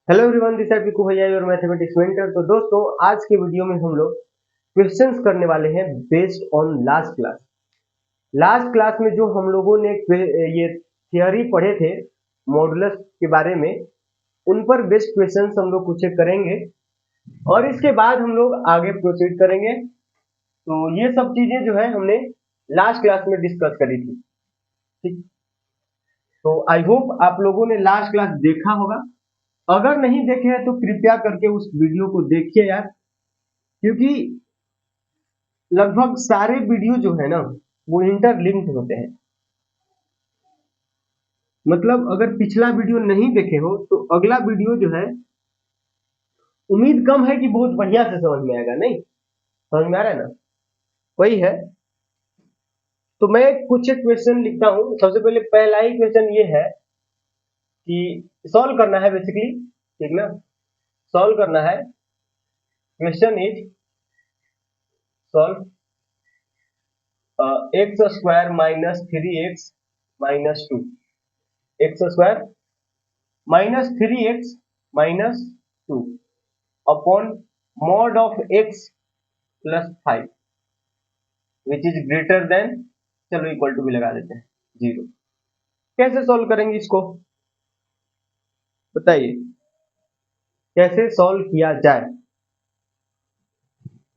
Hello everyone, this is Piku भैया और mathematics mentor. तो दोस्तों, आज के वीडियो में हम लोग क्वेश्चंस करने वाले हैं based on last class. Last class में जो हम लोगों ने ये थियरी पढ़े थे मॉडुलस के बारे में, उन पर बेस्ड क्वेश्चंस हम लोग कुछ करेंगे और इसके बाद हम लोग आगे प्रोसीड करेंगे। तो ये सब चीजें जो है हमने लास्ट क्लास में डिस्कस करी थी। ठीक, तो आई होप आप लोगों ने लास्ट क्लास देखा होगा। अगर नहीं देखे हैं तो कृपया करके उस वीडियो को देखिए यार, क्योंकि लगभग सारे वीडियो जो है ना वो इंटरलिंक्ड होते हैं। मतलब अगर पिछला वीडियो नहीं देखे हो तो अगला वीडियो जो है, उम्मीद कम है कि बहुत बढ़िया से समझ में आएगा। नहीं समझ में आ रहा है ना, वही है। तो मैं कुछ एक क्वेश्चन लिखता हूँ। सबसे पहले पहला ही क्वेश्चन ये है कि सॉल्व करना है बेसिकली, ठीक ना। सॉल्व करना है। Question is solve x square minus 3x minus 2, x square minus 3x minus 2 upon mod of x plus 5 which is greater then, चलो इक्वल टू भी लगा देते हैं, 0। कैसे सॉल्व करेंगे इसको बताइए, कैसे सॉल्व किया जाए।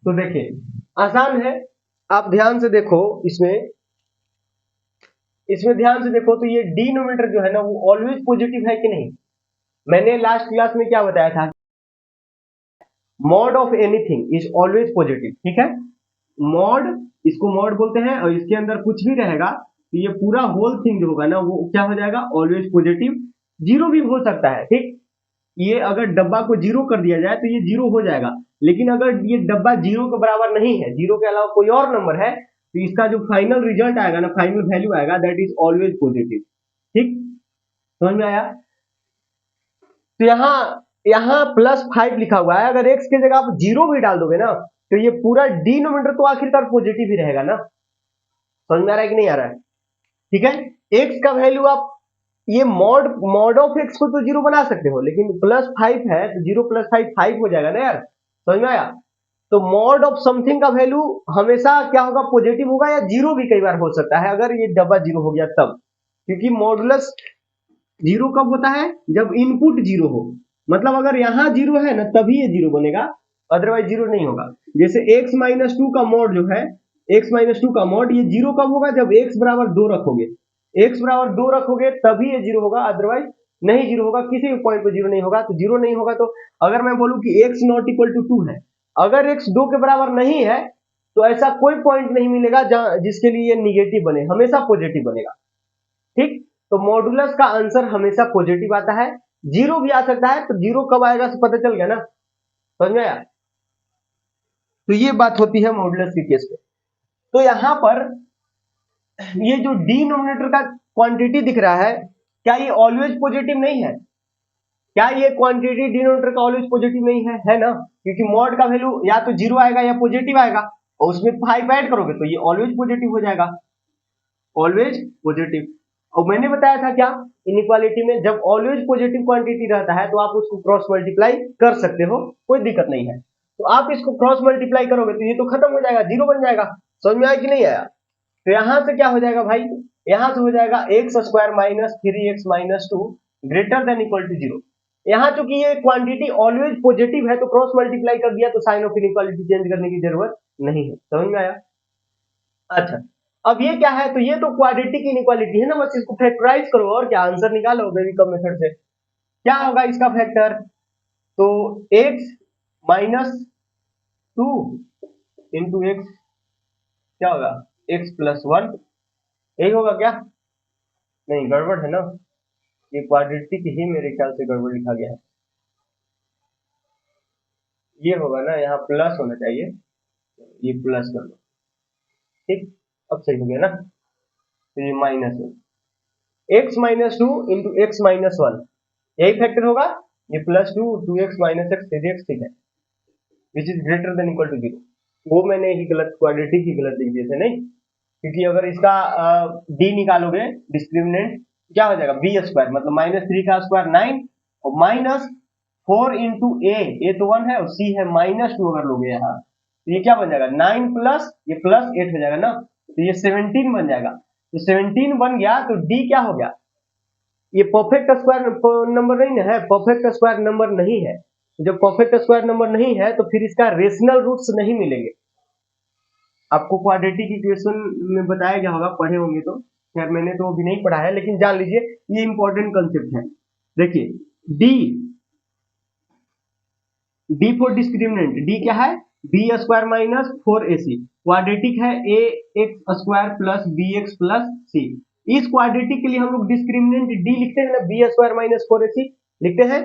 तो देखिए आसान है, आप ध्यान से देखो। इसमें इसमें ध्यान से देखो तो ये डिनोमिनेटर जो है ना वो ऑलवेज पॉजिटिव है कि नहीं। मैंने लास्ट क्लास में क्या बताया था, mod of anything is always positive. ठीक है, मॉड, इसको मॉड बोलते हैं और इसके अंदर कुछ भी रहेगा तो ये पूरा होल थिंग जो होगा ना वो क्या हो जाएगा, ऑलवेज पॉजिटिव। जीरो भी हो सकता है, ठीक। ये अगर डब्बा को जीरो कर दिया जाए तो ये जीरो हो जाएगा, लेकिन अगर ये डब्बा जीरो के बराबर नहीं है, जीरो के अलावा कोई और नंबर है, तो इसका जो फाइनल रिजल्ट आएगा ना, फाइनल वैल्यू आएगा, दैट इज ऑलवेज पॉजिटिव। ठीक, समझ में आया। तो यहाँ यहाँ प्लस 5 लिखा हुआ है, अगर एक्स की जगह आप जीरो भी डाल दोगे ना तो ये पूरा डिनोमिनेटर तो आखिरकार पॉजिटिव ही रहेगा ना। समझ में आ रहा है कि नहीं आ रहा है। ठीक है, एक्स का वैल्यू आप ये मॉड मॉड ऑफ एक्स को तो जीरो बना सकते हो, लेकिन प्लस 5 है तो जीरो प्लस 5 5 हो जाएगा ना यार। समझ में आया। तो मॉड ऑफ समथिंग का वैल्यू हमेशा क्या होगा, पॉजिटिव होगा, या जीरो भी कई बार हो सकता है अगर ये डबल जीरो हो गया तब। क्योंकि मॉडुलस जीरो कब होता है, जब इनपुट जीरो हो। मतलब अगर यहाँ जीरो है ना तभी ये जीरो बनेगा, अदरवाइज जीरो नहीं होगा। जैसे x माइनस टू का मॉड जो है, x माइनस टू का मॉड ये जीरो कब होगा, जब x बराबर 2 रखोगे। x बराबर 2 रखोगे तभी ये जीरो होगा, अदरवाइज नहीं जीरो होगा। किसी भी पॉइंट पे जीरो नहीं होगा। तो जीरो नहीं होगा तो अगर मैं बोलूं कि x नॉट इक्वल टू 2 है, अगर x 2 के बराबर नहीं है तो ऐसा कोई पॉइंट नहीं मिलेगा जहां जिसके लिए ये निगेटिव बने, हमेशा पॉजिटिव बनेगा। ठीक, तो मॉडुलस का आंसर हमेशा पॉजिटिव आता है। जीरो भी आ सकता है, तो जीरो कब आएगा तो पता चल गया ना। समझ में आया। तो ये बात होती है मॉडुलस के केस में। तो यहां पर ये जो डिनोमिनेटर का क्वांटिटी दिख रहा है, क्या ये ऑलवेज पॉजिटिव नहीं है। क्या ये क्वांटिटी डिनोमिनेटर का ऑलवेज पॉजिटिव नहीं है ना। क्योंकि मॉड का वैल्यू या तो जीरो आएगा या पॉजिटिव आएगा, और उसमें 5 ऐड करोगे तो ये ऑलवेज पॉजिटिव हो जाएगा, ऑलवेज पॉजिटिव। और मैंने बताया था क्या, इनइक्वालिटी में जब ऑलवेज पॉजिटिव क्वांटिटी रहता है तो आप उसको क्रॉस मल्टीप्लाई कर सकते हो, कोई दिक्कत नहीं है। तो आप इसको क्रॉस मल्टीप्लाई करोगे तो ये तो खत्म हो जाएगा, जीरो बन जाएगा। समझ में आया कि नहीं आया। तो यहां से क्या हो जाएगा भाई, यहां से हो जाएगा x square minus 3x minus 2 greater than equal to 0। यहाँ चूंकि ये क्वांटिटी ऑलवेज पॉजिटिव है तो क्रॉस मल्टीप्लाई कर दिया, तो साइन ऑफ इनइक्वालिटी चेंज करने की जरूरत नहीं है। समझ में आया। अच्छा, अब ये क्या है, तो ये तो क्वाड्रेटिक इनइक्वालिटी है ना, बस इसको फैक्टराइज करो और क्या आंसर निकालो बेबी मेथड से। क्या होगा इसका फैक्टर, तो x माइनस 2 इंटू एक्स क्या होगा, x प्लस 1, यही होगा क्या। नहीं गड़बड़ है ना, ये क्वाड्रेटिक ही मेरे ख्याल से गड़बड़ लिखा गया है। ये होगा ना, यहाँ प्लस होना चाहिए, ये प्लस कर लो। ठीक, अब सही हो गया ना। तो ये माइनस है, x minus 2 into x minus 1, यही फैक्टर होगा। ये plus 2 2x minus x 3x, ठीक है, which is greater than equal to 0। वो मैंने ही गलत, क्वाड्रेटिक ही गलत लिख दिए थे। नहीं, क्योंकि अगर इसका डी निकालोगे डिस्क्रिमिनेंट क्या हो जाएगा, बी स्क्वायर, मतलब माइनस 3 का स्क्वायर 9 और माइनस 4 इंटू ए तो 1 है और सी है -2 अगर लोगे यहाँ, तो ये क्या बन जाएगा 9 प्लस ये प्लस 8 हो जाएगा ना, तो ये 17 बन जाएगा। तो 17 बन गया तो डी क्या हो गया, ये परफेक्ट स्क्वायर नंबर नहीं है, परफेक्ट स्क्वायर नंबर नहीं है। जब परफेक्ट स्क्वायर नंबर नहीं है तो फिर इसका रेशनल रूट्स नहीं मिलेंगे। आपको क्वाड्रेटिक इक्वेशन में बताया गया होगा, पढ़े होंगे तो, खैर मैंने तो अभी नहीं पढ़ा है, लेकिन जान लीजिए ये इंपॉर्टेंट कंसेप्ट है। देखिए D, D for discriminant, D क्या है b square minus 4ac, quadratic है a x square plus b x plus c. इस क्वाड्रेटिक के लिए हम लोग डिस्क्रिमिनेंट डी लिखते हैं ना, बी स्क्वायर माइनस 4ac लिखते हैं।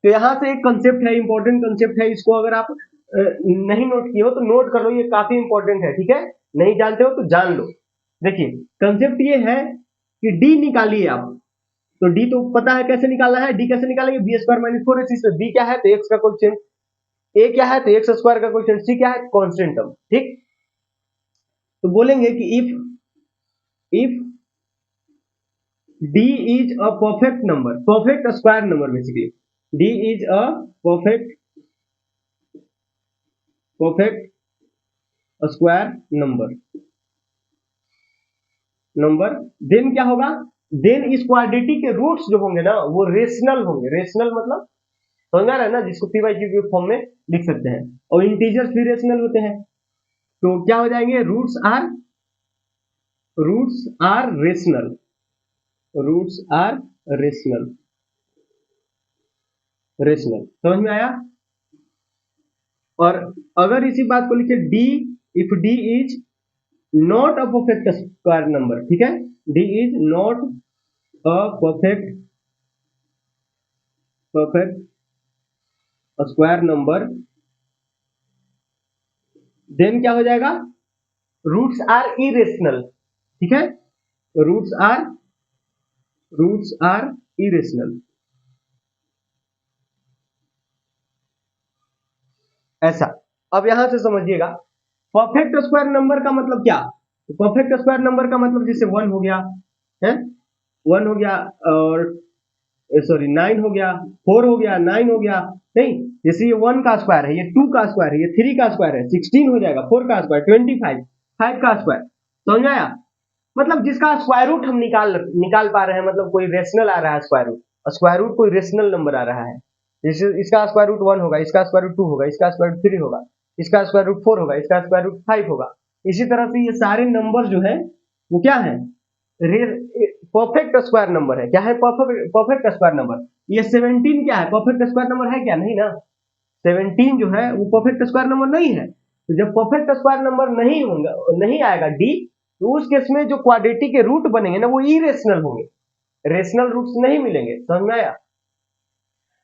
तो यहाँ से एक कंसेप्ट है, इंपॉर्टेंट कंसेप्ट है, इसको अगर आप नहीं नोट किए हो तो नोट कर लो, ये काफी इंपॉर्टेंट है, ठीक है, नहीं जानते हो तो जान लो। देखिए कंसेप्ट ये है कि डी निकालिए आप, तो डी तो पता है कैसे निकालना है, डी कैसे निकालेंगे, B square minus 4ac, B क्या है तो एक्स का कोएफिशिएंट, ए क्या है तो एक्स स्क्वायर का कोएफिशिएंट, सी क्या है कांस्टेंट टर्म, ठीक। तो बोलेंगे कि if d is a perfect number, perfect square number, basically d is a perfect square number, then क्या होगा, देन इस क्वाड्रेटिक के रूट्स जो होंगे ना वो रेशनल होंगे। रेशनल मतलब समझ में आ रहा है ना, जिसको पी बाई क्यू के फॉर्म में लिख सकते हैं, और इंटीजर्स भी रेशनल होते हैं, तो क्या हो जाएंगे, रूट्स आर रेशनल, रेशनल समझ में आया। और अगर इसी बात को लिखे d, if d is not a perfect square number, ठीक है, d is not a perfect square number, then क्या हो जाएगा, रूट्स आर इरेशनल, ठीक है, रूट्स आर इरेशनल, ऐसा। अब यहां से समझिएगा परफेक्ट स्क्वायर नंबर का मतलब क्या, परफेक्ट स्क्वायर नंबर का मतलब जैसे 1 हो गया है, 1 हो गया, और सॉरी 9 हो गया, 4 हो गया, 9 हो गया, नहीं, जैसे ये 1 का स्क्वायर है, ये 2 का स्क्वायर है, ये 3 का स्क्वायर है, 16 हो जाएगा, 4 का स्क्वायर 25, 5 का स्क्वायर, समझ आया। मतलब जिसका स्क्वायर रूट हम निकाल पा रहे हैं, मतलब कोई रेशनल आ रहा है, स्क्वायर रूट कोई रेशनल नंबर आ रहा है, जैसे इसका स्क्वायर रूट 1 होगा, इसका स्क्वायर रूट 2 होगा, इसका स्क्वायर रूट 3 होगा, इसका स्क्वायर रूट 4 होगा, इसका स्क्वायर रूट 5 होगा। इसी तरह से ये सारे नंबर जो है वो क्या है, परफेक्ट स्क्वायर नंबर है। क्या है परफेक्ट स्क्वायर नंबर, ये 17 क्या है, परफेक्ट स्क्वायर नंबर है क्या, नहीं ना, 17 जो है वो परफेक्ट स्क्वायर नंबर नहीं है। तो जब परफेक्ट स्क्वायर नंबर नहीं होगा, नहीं आएगा डी, तो उस केस में जो क्वाड्रेटिक के रूट बनेंगे ना वो इरेशनल होंगे, रेशनल रूट्स नहीं मिलेंगे, समझ में आया।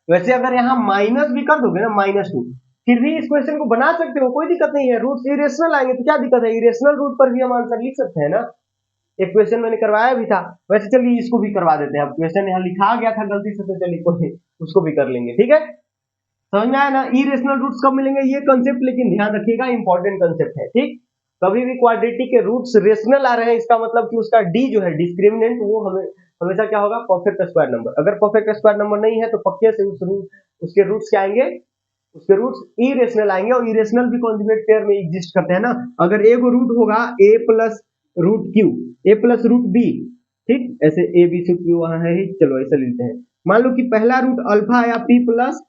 वैसे अगर यहाँ माइनस भी कर दोगे ना, -2, फिर भी इस क्वेश्चन को बना सकते हो, कोई दिक्कत नहीं है, रूट्स इरेशनल आएंगे तो क्या दिक्कत है, इरेशनल रूट पर भी हम आंसर लिख सकते हैं ना। एक क्वेश्चन मैंने करवाया भी था, वैसे चलिए इसको भी करवा देते हैं, अब क्वेश्चन यहाँ लिखा गया था गलती से, तो चलिए कोई उसको भी कर लेंगे, ठीक है। समझ में आया ना, इरेशनल रूट्स कब मिलेंगे, ये कंसेप्ट लेकिन ध्यान रखिएगा, इंपॉर्टेंट कंसेप्ट है, ठीक। कभी भी क्वाड्रेटिक के रूट्स रेशनल आ रहे हैं, इसका मतलब कि उसका डी जो है डिस्क्रिमिनेंट, वो हमेशा क्या होगा, परफेक्ट स्क्वायर नंबर। अगर परफेक्ट स्क्वायर नंबर नहीं है तो पक्के से उसके रूट्स क्या आएंगे, उसके रूट्स इरेशनल आएंगे, और इरेशनल भी कॉन्जुगेट पेयर में एग्जिस्ट करते हैं ना। अगर ए को रूट होगा a plus root q, a plus root b, ठीक, ऐसे ए बी सी क्यू वहां है ही, चलो ऐसे लेते हैं। मान लो कि पहला रूट अल्फा आया p प्लस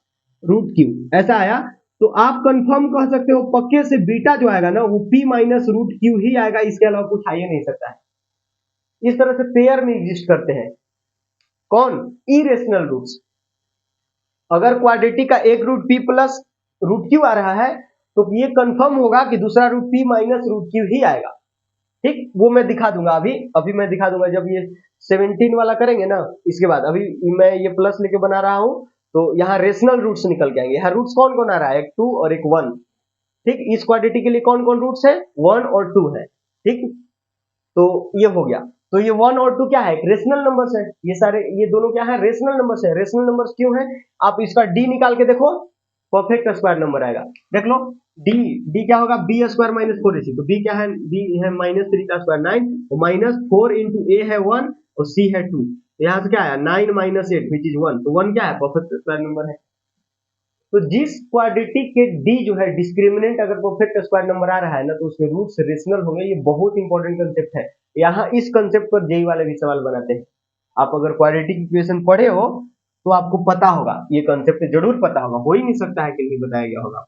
रूट क्यू, ऐसा आया, तो आप कंफर्म कह सकते हो पक्के से बीटा जो आएगा ना वो p माइनस रूट क्यू ही आएगा, इसके अलावा कुछ आ ही नहीं सकता है। इस तरह से पेयर में एग्जिस्ट करते हैं कौन, इरेशनल रूट्स। अगर क्वाड्रेटिक का एक root p plus root q आ रहा है तो ये कंफर्म होगा कि दूसरा root p minus root q ही आएगा, ठीक। वो मैं दिखा दूंगा, अभी मैं दिखा दूंगा जब ये 17 वाला करेंगे ना, इसके बाद अभी मैं ये प्लस लेके बना रहा हूं, तो यहाँ रेशनल रूट्स निकल के आएंगे। यहाँ रूट्स कौन कौन आ रहा है, एक 2 और एक 1, ठीक। इस क्वाड्रेटिक के लिए कौन कौन रूट्स है, 1 और 2 है, ठीक। तो ये हो गया, तो ये 1 और 2 क्या है, रेशनल नंबर्स है, ये सारे, ये दोनों क्या है, रेशनल नंबर्स है। रेशनल नंबर्स क्यों है, आप इसका डी निकाल के देखो, परफेक्ट स्क्वायर नंबर आएगा, देख लो। डी क्या होगा, बी स्क्वायर माइनस 4ac, तो बी क्या है, बी है -3 का स्क्वायर 9, और -4 इंटू ए है 1 और सी है 2, तो यहाँ से क्या आया 9 - 8 विच इज 1, तो 1 क्या है, परफेक्ट स्क्वायर नंबर है। तो जिस क्वाड्रेटिक के डी जो है डिस्क्रिमिनेंट अगर परफेक्ट स्क्वायर नंबर आ रहा है ना तो उसके रूट्स रेशनल होंगे। ये बहुत इंपॉर्टेंट कंसेप्ट है, यहाँ इस कंसेप्ट पर जेई वाले भी सवाल बनाते हैं। आप अगर क्वाड्रेटिक इक्वेशन पढ़े हो तो आपको पता होगा, ये कंसेप्ट जरूर पता होगा, हो ही नहीं सकता है कि नहीं बताया गया होगा।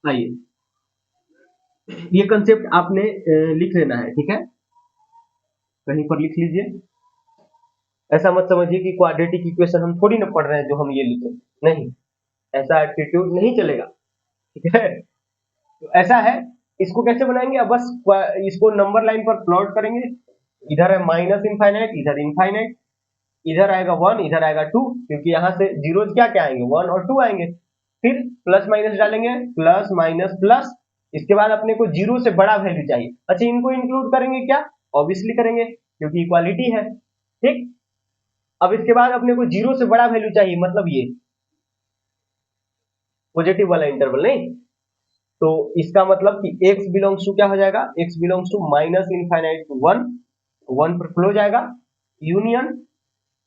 आइए ये कंसेप्ट आपने लिख लेना है, ठीक है, कहीं पर लिख लीजिए। ऐसा मत समझिए कि क्वाड्रेटिक इक्वेशन हम थोड़ी ना पढ़ रहे हैं जो हम ये लिखे, नहीं, ऐसा एटीट्यूड नहीं चलेगा, ठीक है। तो ऐसा है, इसको कैसे बनाएंगे, अब बस इसको नंबर लाइन पर प्लॉट करेंगे। इधर है माइनस इनफाइनाइट, इधर इनफाइनाइट, इधर आएगा 1, इधर आएगा 2, क्योंकि यहाँ से जीरोज क्या क्या आएंगे, 1 और 2 आएंगे। फिर प्लस माइनस डालेंगे, प्लस माइनस प्लस, इसके बाद अपने को जीरो से बड़ा वैल्यू चाहिए। अच्छा इनको इंक्लूड करेंगे क्या, ऑब्वियसली करेंगे क्योंकि इक्वालिटी है, ठीक। अब इसके बाद अपने को जीरो से बड़ा वैल्यू चाहिए, मतलब ये पॉजिटिव वाला इंटरवल, नहीं तो इसका मतलब कि x बिलोंग्स टू क्या हो जाएगा, x belongs to minus infinite to 1, 1 पर क्लोज जाएगा, यूनियन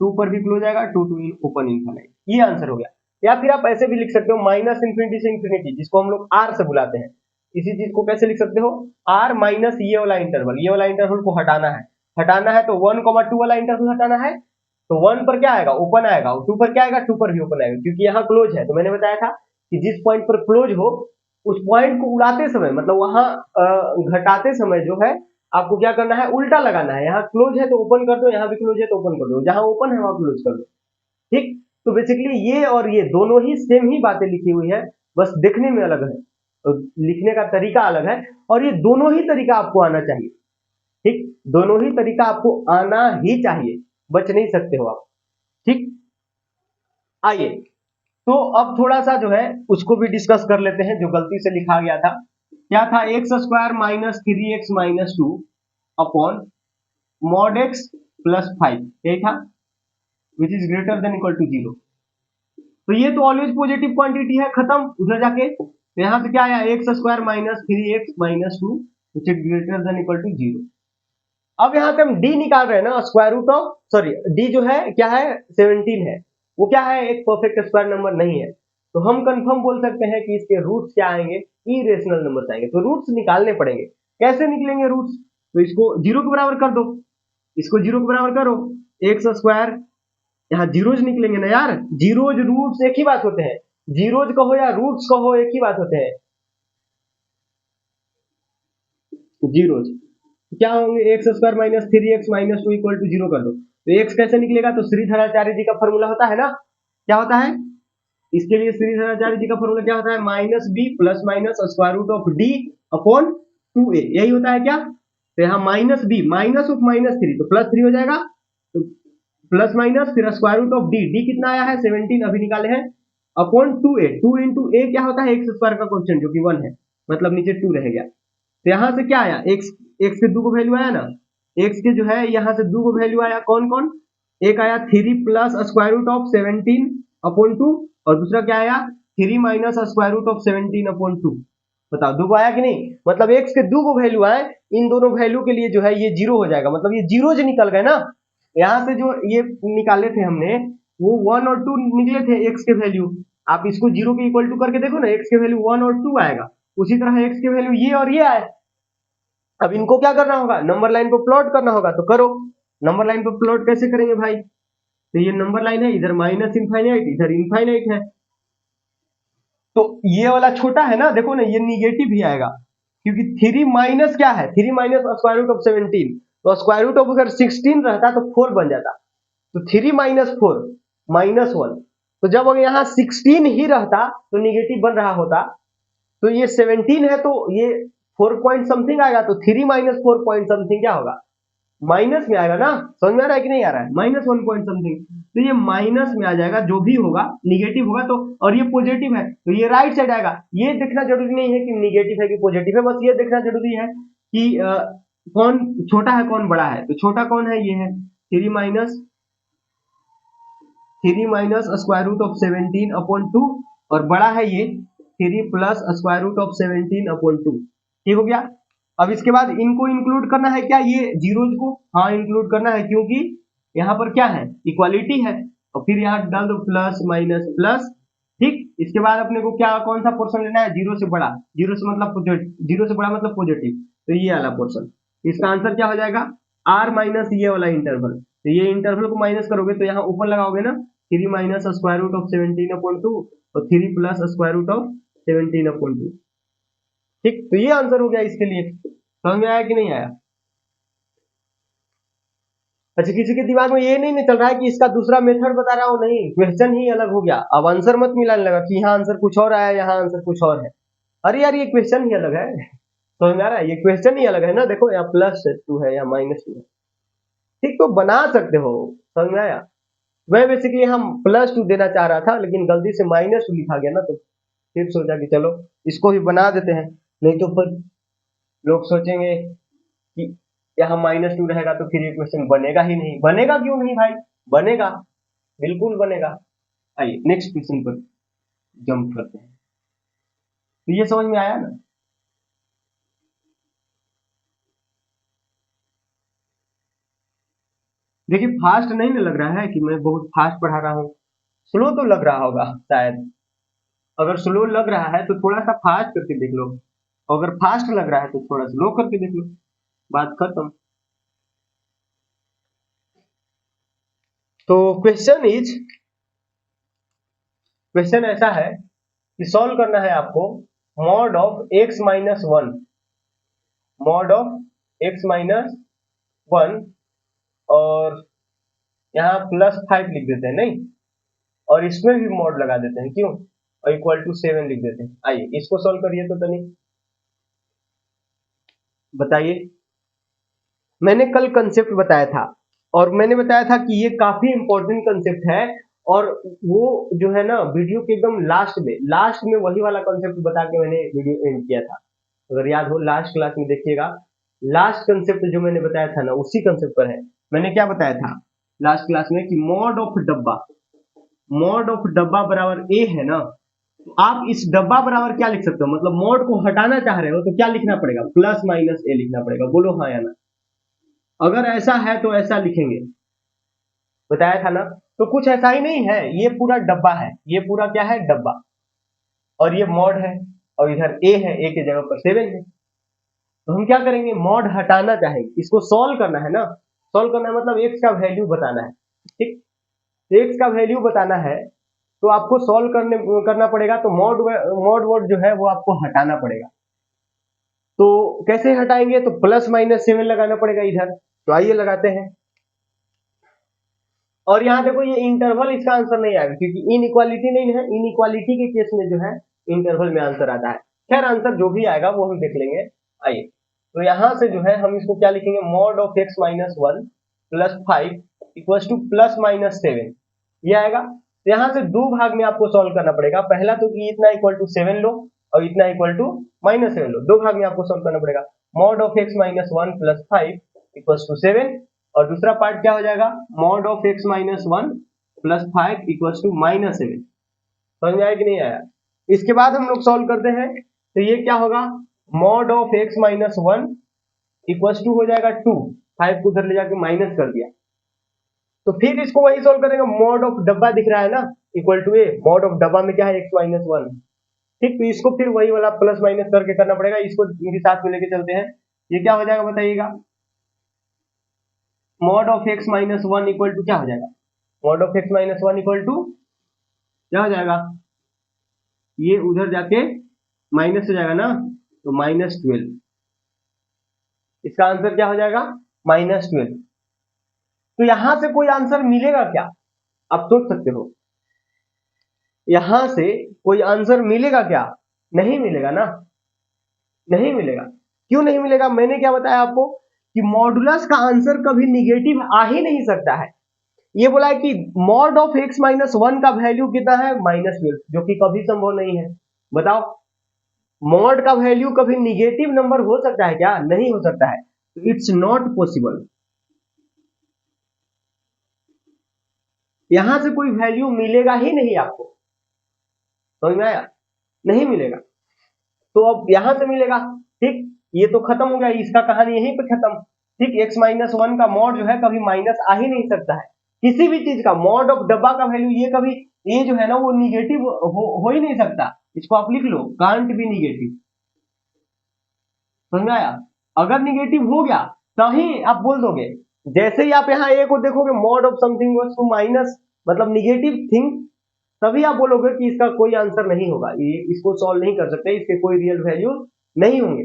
2 पर भी क्लोज जाएगा, 2 टू ओपन इनफाइनाइट, ये आंसर हो गया। या फिर आप ऐसे भी लिख सकते हो माइनस इंफिनिटी से इंफिनिटी, जिसको हम लोग r से बुलाते हैं, इसी चीज को कैसे लिख सकते हो, r माइनस ये वाला इंटरवल, ये वाला इंटरवल को हटाना है, तो 1,2 वाला इंटरवल हटाना है, तो 1 पर क्या आएगा, ओपन आएगा, और 2 पर क्या आएगा, 2 पर भी ओपन आएगा, क्योंकि यहाँ क्लोज है। तो मैंने बताया था कि जिस पॉइंट पर क्लोज हो उस पॉइंट को उड़ाते समय, मतलब वहां घटाते समय जो है आपको क्या करना है, उल्टा लगाना है। यहाँ क्लोज है तो ओपन कर दो, यहाँ भी क्लोज है तो ओपन कर दो, जहां ओपन है वहां क्लोज कर दो, ठीक। तो बेसिकली ये और ये दोनों ही सेम ही बातें लिखी हुई है, बस देखने में अलग है, तो लिखने का तरीका अलग है, और ये दोनों ही तरीका आपको आना चाहिए, ठीक, दोनों ही तरीका आपको आना ही चाहिए, बच नहीं सकते हो आप, ठीक। आइए तो अब थोड़ा सा जो है उसको भी डिस्कस कर लेते हैं, जो गलती से लिखा गया था, क्या था, x square minus 3x minus 2 upon mod x plus 5, यही था, which is greater than equal to 0। तो ये तो ऑलवेज पॉजिटिव क्वांटिटी है, खत्म, उधर जाके तो यहां से क्या आया, x square minus 3x minus 2 which is greater than equal to 0। अब यहां से हम डी निकाल रहे हैं ना, square root of, sorry d जो है क्या है, 17 है, वो क्या है, एक परफेक्ट स्क्वायर नंबर नहीं है, तो हम कंफर्म बोल सकते हैं कि इसके रूट्स क्या आएंगे, इरेशनल नंबर्स आएंगे। तो रूट्स निकालने पड़ेंगे, कैसे निकलेंगे रूट्स, तो इसको जीरो के बराबर कर दो, इसको जीरो के बराबर करो, एक्स स्क्वायर, यहाँ जीरोज निकलेंगे ना यार, जीरोज रूट्स एक ही बात होते हैं, जीरोज कहो या रूट्स कहो एक ही बात होते हैं, जीरोज क्या होंगे, x square minus 3x minus 2 equal to 0 कर दो, तो एक्स कैसे निकलेगा, तो श्रीधराचार्य जी का फॉर्मूला होता है ना, क्या होता है, इसके लिए श्रीधराचार्य जी का फॉर्मूला क्या होता है, minus b plus minus square root of d upon 2a, यही होता है क्या, तो यहाँ minus b minus of minus 3, तो प्लस 3 हो जाएगा, तो प्लस माइनस फिर square root of d, d कितना आया है 17 अभी निकाले हैं, अपॉन 2a, 2 इंटू ए क्या होता है, एक्स स्क्वायर का क्वेश्चन जो कि 1 है, मतलब नीचे 2 रह गया, तो यहाँ से क्या आया, एक्स, एक्स के 2 को वैल्यू आया ना, एक्स के जो है यहाँ से 2 को वैल्यू आया, कौन कौन, एक आया 3 plus square root of 17 upon 2, और दूसरा क्या आया 3 minus square root of 17 upon 2, बताओ 2 को आया कि नहीं, मतलब एक्स के 2 को वैल्यू आए, इन दोनों वैल्यू के लिए जो है ये जीरो हो जाएगा, मतलब ये जीरो जो निकल गए ना, यहाँ से जो ये निकाले थे हमने वो 1 और 2 निकले थे एक्स के वैल्यू, आप इसको जीरो के इक्वल टू करके देखो ना, एक्स के वैल्यू 1 और 2 आएगा, उसी तरह एक्स के वैल्यू ये और ये आए। अब इनको क्या करना होगा, नंबर लाइन पर प्लॉट करना होगा, तो करो, नंबर लाइन पर प्लॉट कैसे करेंगे भाई, तो ये नंबर लाइन है, इधर माइनस इनफाइनाइट इधर इनफाइनाइट है, तो ये वाला छोटा है ना, देखो ना ये निगेटिव भी आएगा, क्योंकि 3 माइनस क्या है, 3 माइनस स्क्वायर रूट ऑफ 17, तो स्क्वायर रूट ऑफ अगर 16 रहता तो 4 बन जाता, तो 3 माइनस 4 माइनस 1, तो जब अगर यहाँ 16 ही रहता तो निगेटिव बन रहा होता, तो ये 17 है तो ये 4 पॉइंट समथिंग आएगा, तो 3 माइनस 4 पॉइंट समथिंग क्या होगा, माइनस में आएगा ना, समझ में आ रहा है कि नहीं आ रहा है, माइनस 1 पॉइंट समथिंग, तो ये माइनस में आ जाएगा, जो भी होगा निगेटिव होगा, तो और ये पॉजिटिव है तो ये राइट साइड आएगा। ये देखना जरूरी नहीं है कि निगेटिव है कि पॉजिटिव है, बस ये देखना जरूरी है कि कौन छोटा है कौन बड़ा है, तो छोटा कौन है, ये है 3 minus square root of 17 upon 2, और बड़ा है ये 3 plus square root of 17 upon 2, ठीक हो गया। अब इसके बाद इनको इंक्लूड करना है क्या, ये जीरोज को, हाँ इंक्लूड करना है, क्योंकि यहाँ पर क्या है, इक्वालिटी है, और फिर यहाँ डाल दो प्लस माइनस प्लस। ठीक, इसके बाद अपने को क्या कौन सा पोर्शन लेना है, जीरो से बड़ा, जीरो से मतलब जीरो से बड़ा मतलब पॉजिटिव, तो ये वाला पोर्शन। इसका आंसर क्या हो जाएगा, आर माइनस ये वाला इंटरवल। तो ये इंटरवल को माइनस करोगे तो यहाँ ऊपर लगाओगे ना, 3 माइनस स्क्वायर रूट ऑफ 17/2 और 3 प्लस स्क्वायर रूट ऑफ 17/2। ठीक, तो ये आंसर हो गया इसके लिए। समझ में आया कि नहीं आया? अच्छा, किसी के दिमाग में ये नहीं चल रहा है कि इसका दूसरा मेथड बता रहा हूँ, नहीं, क्वेश्चन ही अलग हो गया। अब आंसर मत मिलाने लगा कि यहाँ आंसर कुछ और आया, यहाँ आंसर कुछ और है। अरे यार, ये क्वेश्चन ही अलग है। समझ में आ रहा है? ये क्वेश्चन ही अलग है ना। देखो यहाँ +2 है, यहाँ -2 है। ठीक, तो बना सकते हो। समझ में आया? मैं बेसिकली हम +2 देना चाह रहा था, लेकिन गलती से -2 लिखा गया ना, तो फिर सोचा कि चलो इसको भी बना देते हैं, नहीं तो फिर लोग सोचेंगे कि यहाँ -2 रहेगा तो फिर ये क्वेश्चन बनेगा ही नहीं। बनेगा क्यों नहीं भाई, बनेगा, बिल्कुल बनेगा। आइए नेक्स्ट क्वेश्चन पर जंप करते हैं। तो ये समझ में आया ना? देखिए, फास्ट नहीं ना लग रहा है कि मैं बहुत फास्ट पढ़ा रहा हूँ, स्लो तो लग रहा होगा शायद। अगर स्लो लग रहा है तो थोड़ा सा फास्ट करके देख लो, अगर फास्ट लग रहा है तो थोड़ा स्लो करके देख लो, बात खत्म। तो क्वेश्चन ऐसा है कि सॉल्व करना है आपको mod of x-1, mod of x-1, और यहाँ +5 लिख देते हैं, नहीं, और इसमें भी मॉड लगा देते हैं, क्यों, और =7 लिख देते हैं। आइए इसको सॉल्व करिए तो तनी बताइए। मैंने कल कंसेप्ट बताया था, और मैंने बताया था कि ये काफी इंपॉर्टेंट कंसेप्ट है, और वो जो है ना, वीडियो के एकदम लास्ट में वही वाला कंसेप्ट बता के मैंने वीडियो एंड किया था। अगर याद हो लास्ट क्लास में देखिएगा, लास्ट कंसेप्ट जो मैंने बताया था ना, उसी कंसेप्ट पर है। मैंने क्या बताया था लास्ट क्लास में कि मॉड ऑफ डब्बा बराबर ए है ना, तो आप इस डब्बा बराबर क्या लिख सकते हो, मतलब मॉड को हटाना चाह रहे हो तो क्या लिखना पड़ेगा, +-a लिखना पड़ेगा। बोलो हाँ या ना? अगर ऐसा है तो ऐसा लिखेंगे, बताया था ना। तो कुछ ऐसा ही नहीं है, ये पूरा डब्बा है, ये पूरा क्या है, डब्बा, और ये मॉड है, और इधर ए है, ए के जगह पर 7 है। तो हम क्या करेंगे, मॉड हटाना चाहेंगे, इसको सॉल्व करना है ना। सॉल्व करना है मतलब एक्स का वैल्यू बताना है। ठीक, एक्स का वैल्यू बताना है तो आपको सॉल्व करना पड़ेगा, तो मॉड वर्ड जो है वो आपको हटाना पड़ेगा। तो कैसे हटाएंगे, तो +-7 लगाना पड़ेगा इधर। तो आइए लगाते हैं, और यहाँ देखो ये इंटरवल इसका आंसर नहीं आएगा, क्योंकि इनइक्वालिटी नहीं है, इनइक्वालिटी के केस में जो है इंटरवल में आंसर आता है। खैर आंसर जो भी आएगा वो हम देख लेंगे। आइए, तो यहाँ से जो है हम इसको क्या लिखेंगे, mod of x-1 +5 equals to +-7, ये आएगा। तो यहाँ से दो भाग में आपको सॉल्व करना पड़ेगा। पहला तो कि इतना इक्वल टू 7 लो, और इतना इक्वल टू -7 लो, दो भाग में आपको सॉल्व करना पड़ेगा। Mod of x-1 +5 equals to 7, और दूसरा पार्ट क्या हो जाएगा, mod of x-1 +5 equals to -7। समझ में आया कि नहीं आया? इसके बाद हम लोग सॉल्व करते हैं, तो ये क्या होगा, mod of x-1 equals to हो जाएगा 2, 5 को उधर ले जाके माइनस कर दिया। तो फिर इसको वही सॉल्व करेंगे, मॉड ऑफ डब्बा दिख रहा है ना, equal to a, mod of डब्बा में क्या है, x-1। ठीक, तो इसको फिर वही वाला प्लस माइनस करके करना पड़ेगा, इसको इनके साथ में लेके चलते हैं। ये क्या हो जाएगा बताइएगा, mod of x-1 equal to क्या हो जाएगा, mod of x-1 equal to क्या हो जाएगा, ये उधर जाके माइनस हो जाएगा ना, तो -12। इसका आंसर क्या हो जाएगा, -12। तो यहां से कोई आंसर मिलेगा क्या, आप सोच सकते हो, यहां से कोई आंसर मिलेगा क्या, नहीं मिलेगा ना, नहीं मिलेगा। क्यों नहीं मिलेगा, मैंने क्या बताया आपको कि मॉडुलस का आंसर कभी निगेटिव आ ही नहीं सकता है। ये बोला है कि मॉड ऑफ x-1 का वैल्यू कितना है, -12, जो कि कभी संभव नहीं है। बताओ, मॉड का वैल्यू कभी निगेटिव नंबर हो सकता है क्या, नहीं हो सकता है, इट्स नॉट पॉसिबल। यहां से कोई वैल्यू मिलेगा ही नहीं आपको, समझ में आया, नहीं मिलेगा। तो अब यहां से मिलेगा। ठीक, ये तो खत्म हो गया, इसका कहानी यहीं पे खत्म। ठीक, x-1 का मॉड जो है कभी माइनस आ ही नहीं सकता है, किसी भी चीज का मॉड ऑफ डब्बा का वैल्यू ये कभी ये जो है ना वो निगेटिव हो ही नहीं सकता। इसको आप लिख लो, कांट बी निगेटिव। समझ में आया? अगर निगेटिव हो गया तो ही आप बोल दोगे। जैसे ही आप यहाँ ए को देखोगे mod of something goes to minus मतलब निगेटिव थिंग, तभी आप बोलोगे कि इसका कोई आंसर नहीं होगा, ये इसको सॉल्व नहीं कर सकते, इसके कोई रियल वैल्यू नहीं होंगे।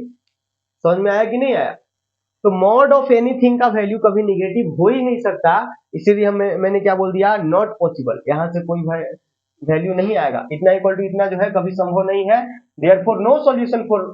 समझ में आया कि नहीं आया? तो मॉड ऑफ एनीथिंग का वैल्यू कभी निगेटिव हो ही नहीं सकता, इसीलिए मैंने क्या बोल दिया, नॉट पॉसिबल। यहां से कोई वैल्यू नहीं आएगा, इतना इक्वल टू इतना जो है कभी संभव नहीं है। Therefore no solution for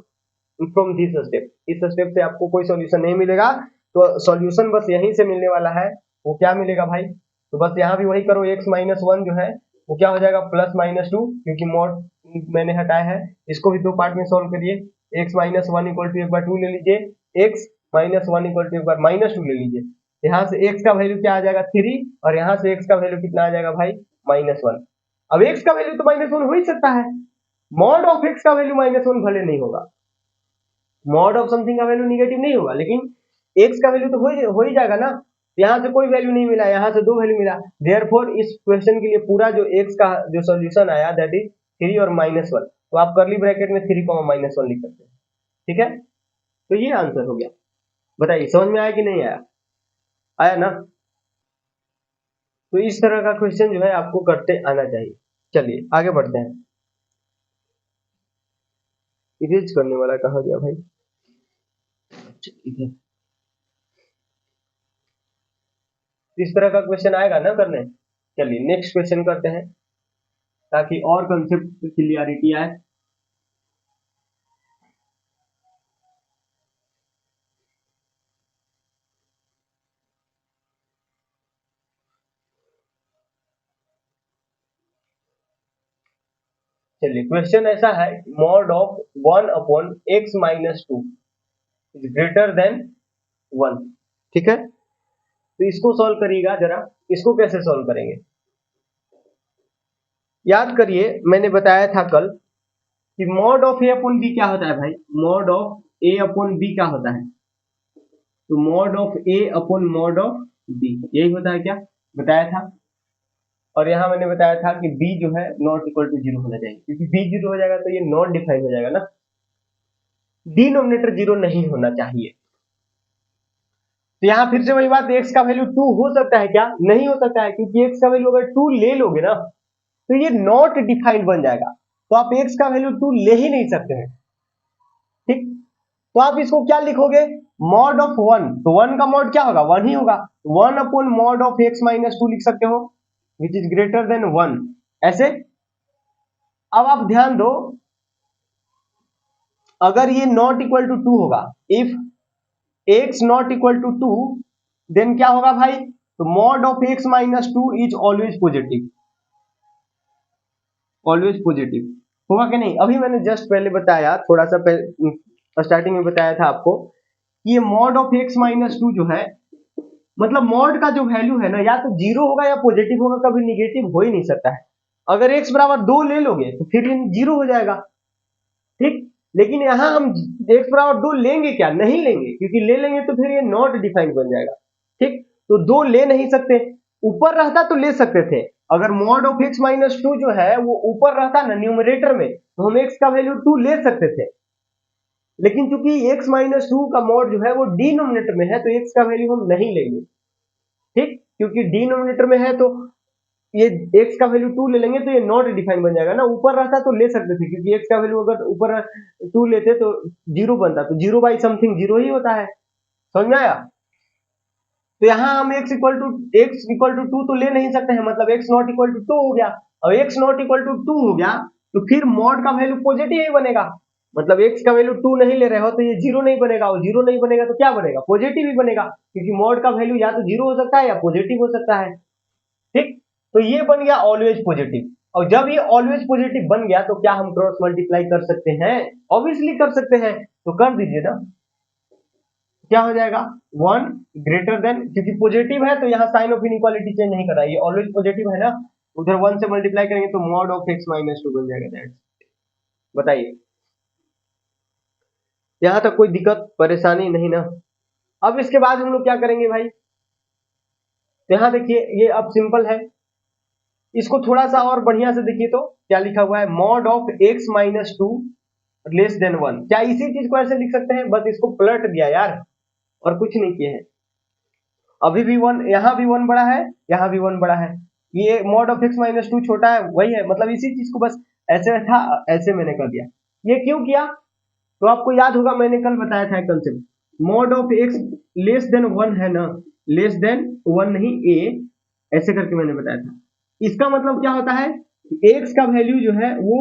from this step, इस स्टेप से आपको कोई सॉल्यूशन नहीं मिलेगा। तो सॉल्यूशन बस यहीं से मिलने वाला है। वो क्या मिलेगा भाई? तो बस यहाँ भी वही करो, x माइनस वन जो है वो क्या हो जाएगा, प्लस माइनस टू, क्योंकि मॉड मैंने हटाया है। इसको भी दो पार्ट में सॉल्व करिए। x minus one equal to एक बार टू ले लीजिए, x minus one equal to एक बार माइनस टू ले लीजिए। यहाँ से x का वैल्यू क्या आ जाएगा, थ्री, और यहाँ से x का वैल्यू कितना आ जाएगा भाई, माइनस वन। अब x का वैल्यू तो माइनस वन हो ही सकता है, मॉड ऑफ x का वैल्यू माइनस वन भले नहीं होगा, मॉड ऑफ समथिंग का वैल्यू निगेटिव नहीं होगा, लेकिन x का वैल्यू तो हो ही जाएगा ना। यहाँ से कोई वैल्यू नहीं मिला, यहाँ से दो वैल्यू मिला। देयरफॉर इस क्वेश्चन के लिए पूरा जो x का जो सॉल्यूशन आया दैट इज थ्री और माइनस वन, तो आप करली ब्रैकेट में थ्री कॉमा माइनस वन लिख सकते हैं। ठीक है, तो ये आंसर हो गया। बताइए समझ में आया कि नहीं आया? आया ना? तो इस तरह का क्वेश्चन जो है आपको करते आना चाहिए। चलिए आगे बढ़ते हैं। इरेज करने वाला कहा गया भाई? इस तरह का क्वेश्चन आएगा ना करने। चलिए नेक्स्ट क्वेश्चन करते हैं ताकि और कंसेप्ट क्लियरिटी आए। चलिए क्वेश्चन ऐसा है, mod of one upon x minus two is greater than one. ठीक है, तो इसको सॉल्व करिएगा जरा। इसको कैसे सॉल्व करेंगे? याद करिए मैंने बताया था कल कि mod of a upon b क्या होता है भाई, mod of a upon b क्या होता है, तो mod of a upon mod of b यही होता है क्या, बताया था। और यहाँ मैंने बताया था कि b जो है नॉट इक्वल टू जीरो होना चाहिए, क्योंकि b जीरो हो जाएगा तो ये नॉन डिफाइन हो जाएगा ना, डिनोमिनेटर जीरो नहीं होना चाहिए। तो यहाँ फिर से वही बात, x का वैल्यू टू हो सकता है क्या, नहीं हो सकता है, क्योंकि x का वैल्यू अगर टू ले लोगे ना तो ये नॉट डिफाइंड बन जाएगा, तो आप x का वैल्यू टू ले ही नहीं सकते हैं। ठीक, तो आप इसको क्या लिखोगे, मॉड ऑफ वन, तो वन का मॉड क्या होगा, वन ही होगा, one upon mod of x minus two लिख सकते हो which is greater than one, ऐसे। अब आप ध्यान दो, अगर ये नॉट इक्वल टू टू होगा, if x not equal to two, then क्या होगा भाई, तो mod of x minus two is always positive, always positive होगा कि नहीं। अभी मैंने जस्ट पहले बताया, थोड़ा सा स्टार्टिंग में बताया था आपको कि ये mod of x minus to जो है, मतलब मॉड का जो वैल्यू है ना, या तो जीरो होगा या पॉजिटिव होगा, कभी निगेटिव हो ही नहीं सकता है। अगर एक्स बराबर दो ले लोगे तो फिर जीरो हो जाएगा। ठीक, लेकिन यहां हम एक्स बराबर दो लेंगे क्या, नहीं लेंगे, क्योंकि ले लेंगे तो फिर ये नॉट डिफाइंड बन जाएगा। ठीक, तो दो ले नहीं सकते, ऊपर रहता तो ले सकते थे। अगर mod of x minus to जो है वो ऊपर रहता ना न्यूमरेटर में, तो हम एक्स का वैल्यू टू ले सकते थे, लेकिन चूंकि x माइनस टू का मॉड जो है वो डिनोमिनेटर में है तो x का वैल्यू हम नहीं लेंगे। ठीक, क्योंकि डिनोमिनेटर में है तो ये x का वैल्यू टू ले लेंगे तो ये नॉट डिफाइन बन जाएगा ना, ऊपर रहता तो ले सकते थे, क्योंकि x का वैल्यू अगर ऊपर टू लेते तो जीरो बनता, तो जीरो बाई समथिंग जीरो ही होता है। समझ में आया? तो यहाँ हम x इक्वल टू टू तो ले नहीं सकते हैं, मतलब x not equal to two हो गया, और x not equal to two हो गया तो फिर मॉड का वैल्यू पॉजिटिव ही बनेगा, मतलब x का वैल्यू टू नहीं ले रहे हो तो ये जीरो नहीं बनेगा, और जीरो नहीं बनेगा तो क्या बनेगा, पॉजिटिव ही बनेगा, क्योंकि मॉड का वैल्यू या तो जीरो हो सकता है या पॉजिटिव हो सकता है। ठीक, तो ये बन गया ऑलवेज पॉजिटिव, और जब ये ऑलवेज पॉजिटिव बन गया तो क्या हम क्रॉस मल्टीप्लाई कर सकते हैं, ऑब्वियसली कर सकते हैं, तो कर दीजिए ना। क्या हो जाएगा, वन ग्रेटर देन, क्योंकि पॉजिटिव है तो यहाँ साइन ऑफ इनइक्वालिटी चेंज नहीं करा, ये ऑलवेज पॉजिटिव है ना, उधर वन से मल्टीप्लाई करेंगे तो mod of x minus to बन जाएगा दैट्स। बताइए यहाँ तक कोई दिक्कत परेशानी नहीं ना। अब इसके बाद हम लोग क्या करेंगे भाई, तो यहाँ देखिए ये अब सिंपल है, इसको थोड़ा सा और बढ़िया से देखिए तो क्या लिखा हुआ है, mod of x minus two less then 1। क्या इसी चीज को ऐसे लिख सकते हैं, बस इसको पलट दिया यार और कुछ नहीं किए हैं। अभी भी 1, यहाँ भी 1 बड़ा है, यहाँ भी 1 बड़ा है, ये mod of x minus two छोटा है, वही है, मतलब इसी चीज को बस ऐसे था, ऐसे मैंने कर दिया। ये क्यों किया, तो आपको याद होगा मैंने कल बताया था concept, mod of x less than 1 है ना, लेस देन 1 नहीं a, ऐसे करके मैंने बताया था। इसका मतलब क्या होता है, x का वैल्यू जो है वो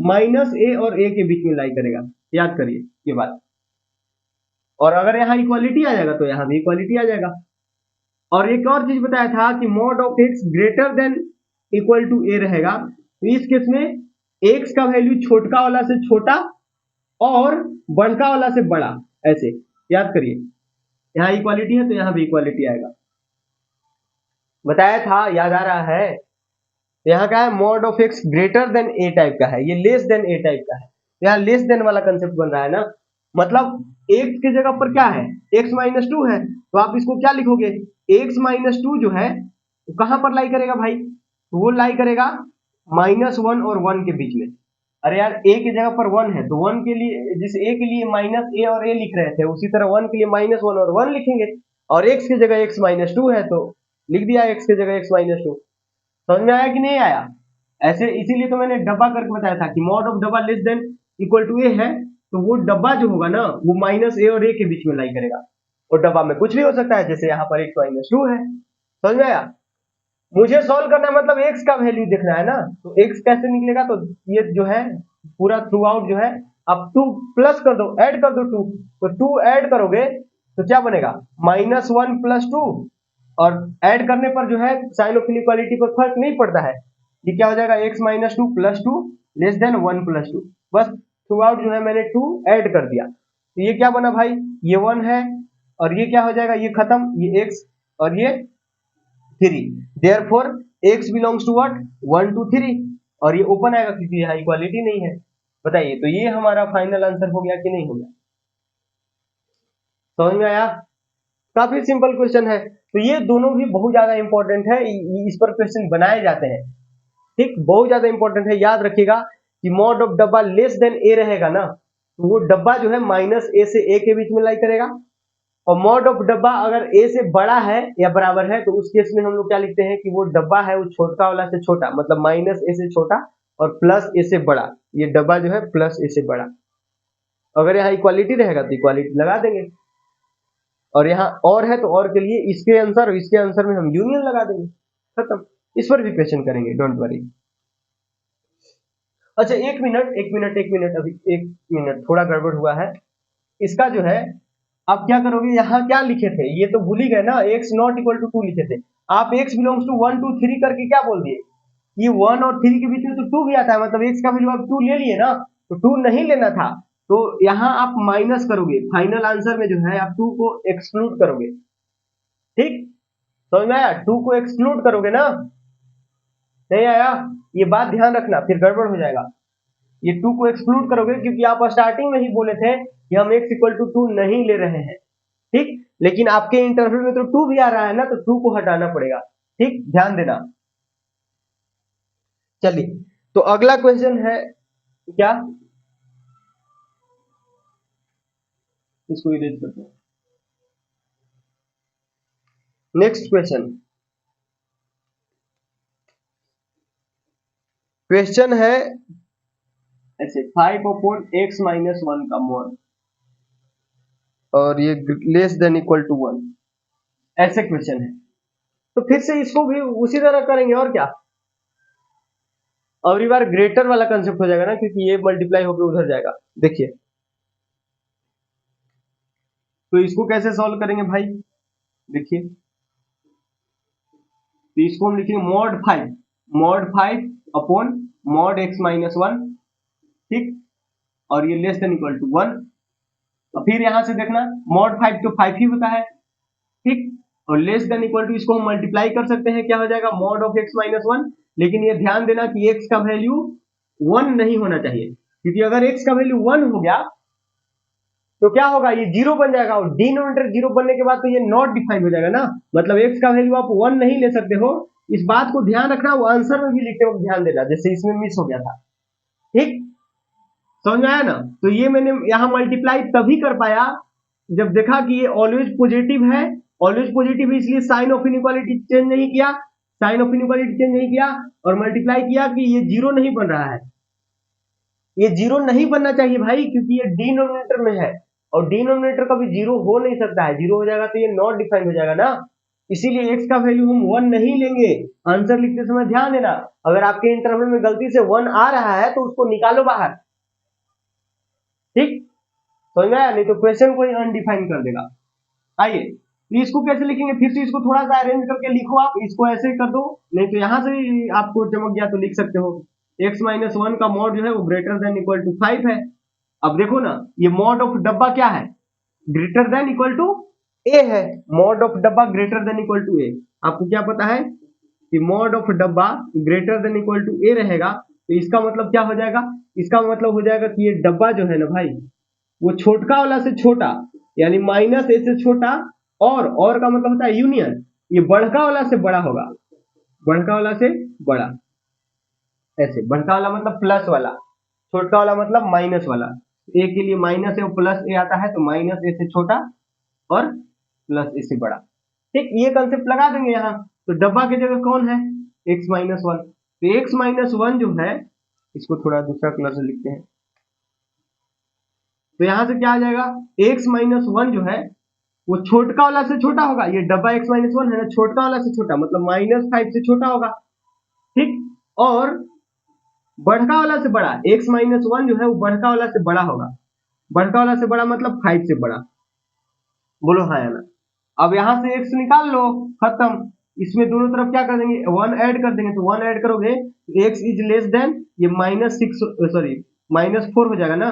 माइनस a और a के बीच में लाई करेगा, याद करिए ये बात। और अगर यहाँ इक्वालिटी आ जाएगा तो यहाँ भी इक्वालिटी आ जाएगा। और एक और चीज बताया था कि mod of x greater than equal to a रहेगा, तो इस केस में x का वैल्यू छोटका वाला से छोटा और बड़का वाला से बड़ा, ऐसे याद करिए। यहाँ इक्वालिटी है तो यहाँ भी इक्वालिटी आएगा, बताया था, याद आ रहा है। यहाँ का है mod of x greater then a type का है, ये लेस देन a टाइप का है, यहाँ लेस देन वाला कंसेप्ट बन रहा है ना, मतलब x की जगह पर क्या है, x माइनस टू है, तो आप इसको क्या लिखोगे, x माइनस टू जो है तो कहां पर लाई करेगा भाई, तो वो लाई करेगा -1 और 1 के बीच में। अरे यार a की जगह पर 1 है तो 1 के लिए, जिस a के लिए माइनस a और a लिख रहे थे उसी तरह 1 के लिए -1 और 1 लिखेंगे, और x की जगह x माइनस टू है तो लिख दिया x की जगह x माइनस टू। समझ में आया कि नहीं आया, ऐसे इसीलिए तो मैंने डब्बा करके बताया था कि मॉड ऑफ डब्बा लेस देन इक्वल टू ए है, तो वो डब्बा जो होगा ना वो माइनस ए और ए के बीच में लाई करेगा, और डब्बा में कुछ भी हो सकता है, जैसे यहाँ पर x माइनस टू है। समझ में आया, मुझे सॉल्व करना है मतलब x का वैल्यू देखना है ना, तो x कैसे निकलेगा, तो ये जो है पूरा थ्रू आउट जो है आप 2 प्लस कर दो, ऐड कर दो 2, तो 2 ऐड करोगे तो क्या बनेगा, -1 + 2, और ऐड करने पर जो है साइन ऑफ इनइक्वालिटी पर फर्क नहीं पड़ता है, ये क्या हो जाएगा x minus two plus two less then 1 + 2, बस थ्रू आउट जो है मैंने 2 ऐड कर दिया, तो ये क्या बना भाई, ये 1 है, और ये क्या हो जाएगा, ये खत्म, ये x और ये 3, therefore x belongs to what, 1 2 3, और ये ओपन आएगा क्योंकि यहाँ इक्वालिटी नहीं है। बताइए, तो ये हमारा फाइनल आंसर हो गया कि नहीं हो गया, समझ में आया, काफी सिंपल क्वेश्चन है। तो ये दोनों भी बहुत ज्यादा इंपॉर्टेंट है, इस पर क्वेश्चन बनाए जाते हैं, ठीक, बहुत ज्यादा इंपॉर्टेंट है। याद रखिएगा कि मॉड ऑफ डब्बा लेस देन ए रहेगा ना, तो वो डब्बा जो है माइनस ए से ए के बीच में लाई करेगा, और मॉड ऑफ डब्बा अगर ए से बड़ा है या बराबर है तो उस केस में हम लोग क्या लिखते हैं कि वो डब्बा है वो छोटा वाला से छोटा, मतलब माइनस ए से छोटा और प्लस ए से बड़ा, ये डब्बा जो है प्लस ए से बड़ा। अगर यहाँ इक्वालिटी रहेगा तो इक्वालिटी लगा देंगे, और यहाँ और है तो और के लिए इसके आंसर और इसके आंसर में हम यूनियन लगा देंगे, खत्म। इस पर भी क्वेश्चन करेंगे, डोंट वरी। अच्छा एक मिनट, अभी 1 मिनट थोड़ा गड़बड़ हुआ है, इसका जो है आप क्या करोगे, यहाँ क्या लिखे थे, ये तो भूल ही गए ना, x नॉट इक्वल टू 2 लिखे थे, आप x बिलोंग्स टू 1 2 3 करके क्या बोल दिए, ये 1 और 3 के बीच में तो 2 भी आता है, मतलब x का वैल्यू आप 2 ले लिए ना, तो 2 नहीं लेना था, तो यहाँ आप माइनस करोगे, फाइनल आंसर में जो है आप 2 को एक्सक्लूड करोगे, ठीक, समझ में आया, 2 को एक्सक्लूड करोगे ना, नहीं आया, ये बात ध्यान रखना फिर गड़बड़ हो जाएगा, ये 2 को एक्सक्लूड करोगे क्योंकि आप स्टार्टिंग में ही बोले थे कि हम x इक्वल टू 2 नहीं ले रहे हैं, ठीक, लेकिन आपके इंटरवल में तो 2 भी आ रहा है ना, तो 2 को हटाना पड़ेगा, ठीक, ध्यान देना। चलिए, तो अगला क्वेश्चन है क्या, इसको इरेज करते हैं, नेक्स्ट क्वेश्चन है ऐसे 5/x-1 का मॉड, और ये लेस देन इक्वल टू 1, ऐसे क्वेश्चन है, तो फिर से इसको भी उसी तरह करेंगे, और क्या, और बार ग्रेटर वाला कंसेप्ट हो जाएगा ना, क्योंकि ये मल्टीप्लाई होकर उधर जाएगा। देखिए, तो इसको कैसे सॉल्व करेंगे भाई, देखिए, तो इसको हम लिखेंगे मॉड 5 अपॉन मॉड x-1, ठीक, और ये लेस देन इक्वल टू 1, तो फिर यहां से देखना मॉड 5 तो 5 ही होता है, ठीक, और लेस देन इक्वल टू इसको हम मल्टीप्लाई कर सकते हैं, क्या हो जाएगा, मॉड ऑफ x-1, लेकिन ये ध्यान देना कि x का वैल्यू 1 नहीं होना चाहिए, क्योंकि अगर x का वैल्यू 1 हो गया तो क्या होगा, ये जीरो बन जाएगा, और डिनोमिनेटर जीरो बनने के बाद तो ये नॉट डिफाइन हो जाएगा ना, मतलब एक्स का वैल्यू आप 1 नहीं ले सकते हो। इस बात को ध्यान रखना, वो आंसर में भी लिखते वक्त ध्यान देना, जैसे इसमें मिस हो गया था। ठीक, समझ में आया ना। तो ये मैंने यहाँ मल्टीप्लाई तभी कर पाया जब देखा कि ये ऑलवेज पॉजिटिव है, ऑलवेज पॉजिटिव है, इसलिए साइन ऑफ इनइक्वालिटी चेंज नहीं किया, साइन ऑफ इनइक्वालिटी चेंज नहीं किया, और मल्टीप्लाई किया कि ये जीरो नहीं बन रहा है, ये जीरो नहीं बनना चाहिए भाई, क्योंकि ये डिनोमिनेटर में है, और डिनोमिनेटर कभी जीरो हो नहीं सकता है, जीरो हो जाएगा तो ये नॉट डिफाइन हो जाएगा ना, इसीलिए x का वैल्यू हम 1 नहीं लेंगे। आंसर लिखते समय ध्यान देना, अगर आपके इंटरवल में गलती से 1 आ रहा है तो उसको निकालो बाहर। ठीक, समझ में आया, नहीं तो क्वेश्चन को ही अनडिफाइन कर देगा। आइए, तो इसको कैसे लिखेंगे, फिर से इसको थोड़ा सा अरेंज करके लिखो, आप इसको ऐसे कर दो, नहीं तो यहां से ही आपको चमक गया तो लिख सकते हो, x माइनस 1 का मॉड जो है वो ग्रेटर देन इक्वल टू 5 है। अब देखो ना, ये मॉड ऑफ डब्बा क्या है, ग्रेटर देन इक्वल टू ए है, मॉड ऑफ डब्बा ग्रेटर देन इक्वल टू ए। आपको क्या पता है कि मॉड ऑफ डब्बा ग्रेटर देन इक्वल टू ए रहेगा, तो इसका मतलब क्या हो जाएगा, इसका मतलब हो जाएगा कि ये डब्बा जो है ना भाई, वो छोटका वाला से छोटा, यानी माइनस ए से छोटा, और का मतलब होता है यूनियन, ये बढ़का वाला से बड़ा होगा, बढ़का वाला से बड़ा, ऐसे बढ़का वाला मतलब प्लस वाला, छोटका वाला मतलब माइनस वाला, ए के लिए माइनस है और प्लस ए आता है, तो माइनस ए से छोटा और प्लस ए से बड़ा। ठीक, ये कंसेप्ट लगा देंगे यहाँ, तो डब्बा की जगह कौन है, x माइनस 1, तो x माइनस 1 जो है, इसको थोड़ा दूसरा कलर से लिखते हैं, तो यहां से क्या आ जाएगा, x माइनस 1 जो है वो छोटका वाला से छोटा होगा, ये डब्बा x माइनस 1 है ना, छोटका वाला से छोटा मतलब -5 से छोटा होगा। ठीक, और बढ़का वाला से बड़ा, x माइनस 1 जो है वो बढ़का वाला से बड़ा होगा, बढ़का वाला से बड़ा मतलब 5 से बड़ा, बोलो हाँ या ना। अब यहां से x निकाल लो, खत्म, इसमें दोनों तरफ क्या कर देंगे, 1 ऐड कर देंगे, तो 1 ऐड करोगे तो x इज लेस देन, ये -6 सॉरी -4 हो जाएगा ना,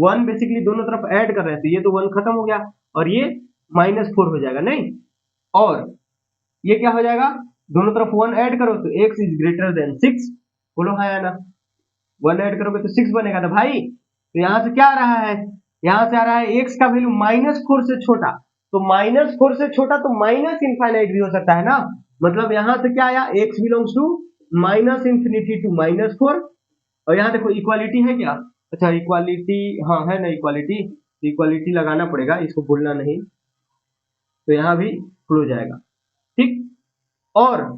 1 बेसिकली दोनों तरफ ऐड कर रहे हैं, तो ये तो 1 खत्म हो गया, और ये -4 हो जाएगा, नहीं, और ये क्या हो जाएगा, दोनों तरफ 1 ऐड करो तो x इज ग्रेटर देन 6, बोलो हाँ या ना, 1 ऐड करोगे तो 6 बनेगा ना भाई। तो यहां से क्या आ रहा है, यहां से आ रहा है x का वैल्यू -4 से छोटा, तो -4 से छोटा तो माइनस इनफाइनाइट भी हो सकता है ना, मतलब यहां से क्या आया, x belongs to minus infinity to -4, और यहाँ देखो इक्वालिटी है क्या, अच्छा इक्वालिटी, हाँ है ना इक्वालिटी, इक्वालिटी लगाना पड़ेगा, इसको भूलना नहीं, तो यहाँ भी क्लोज जाएगा। ठीक, और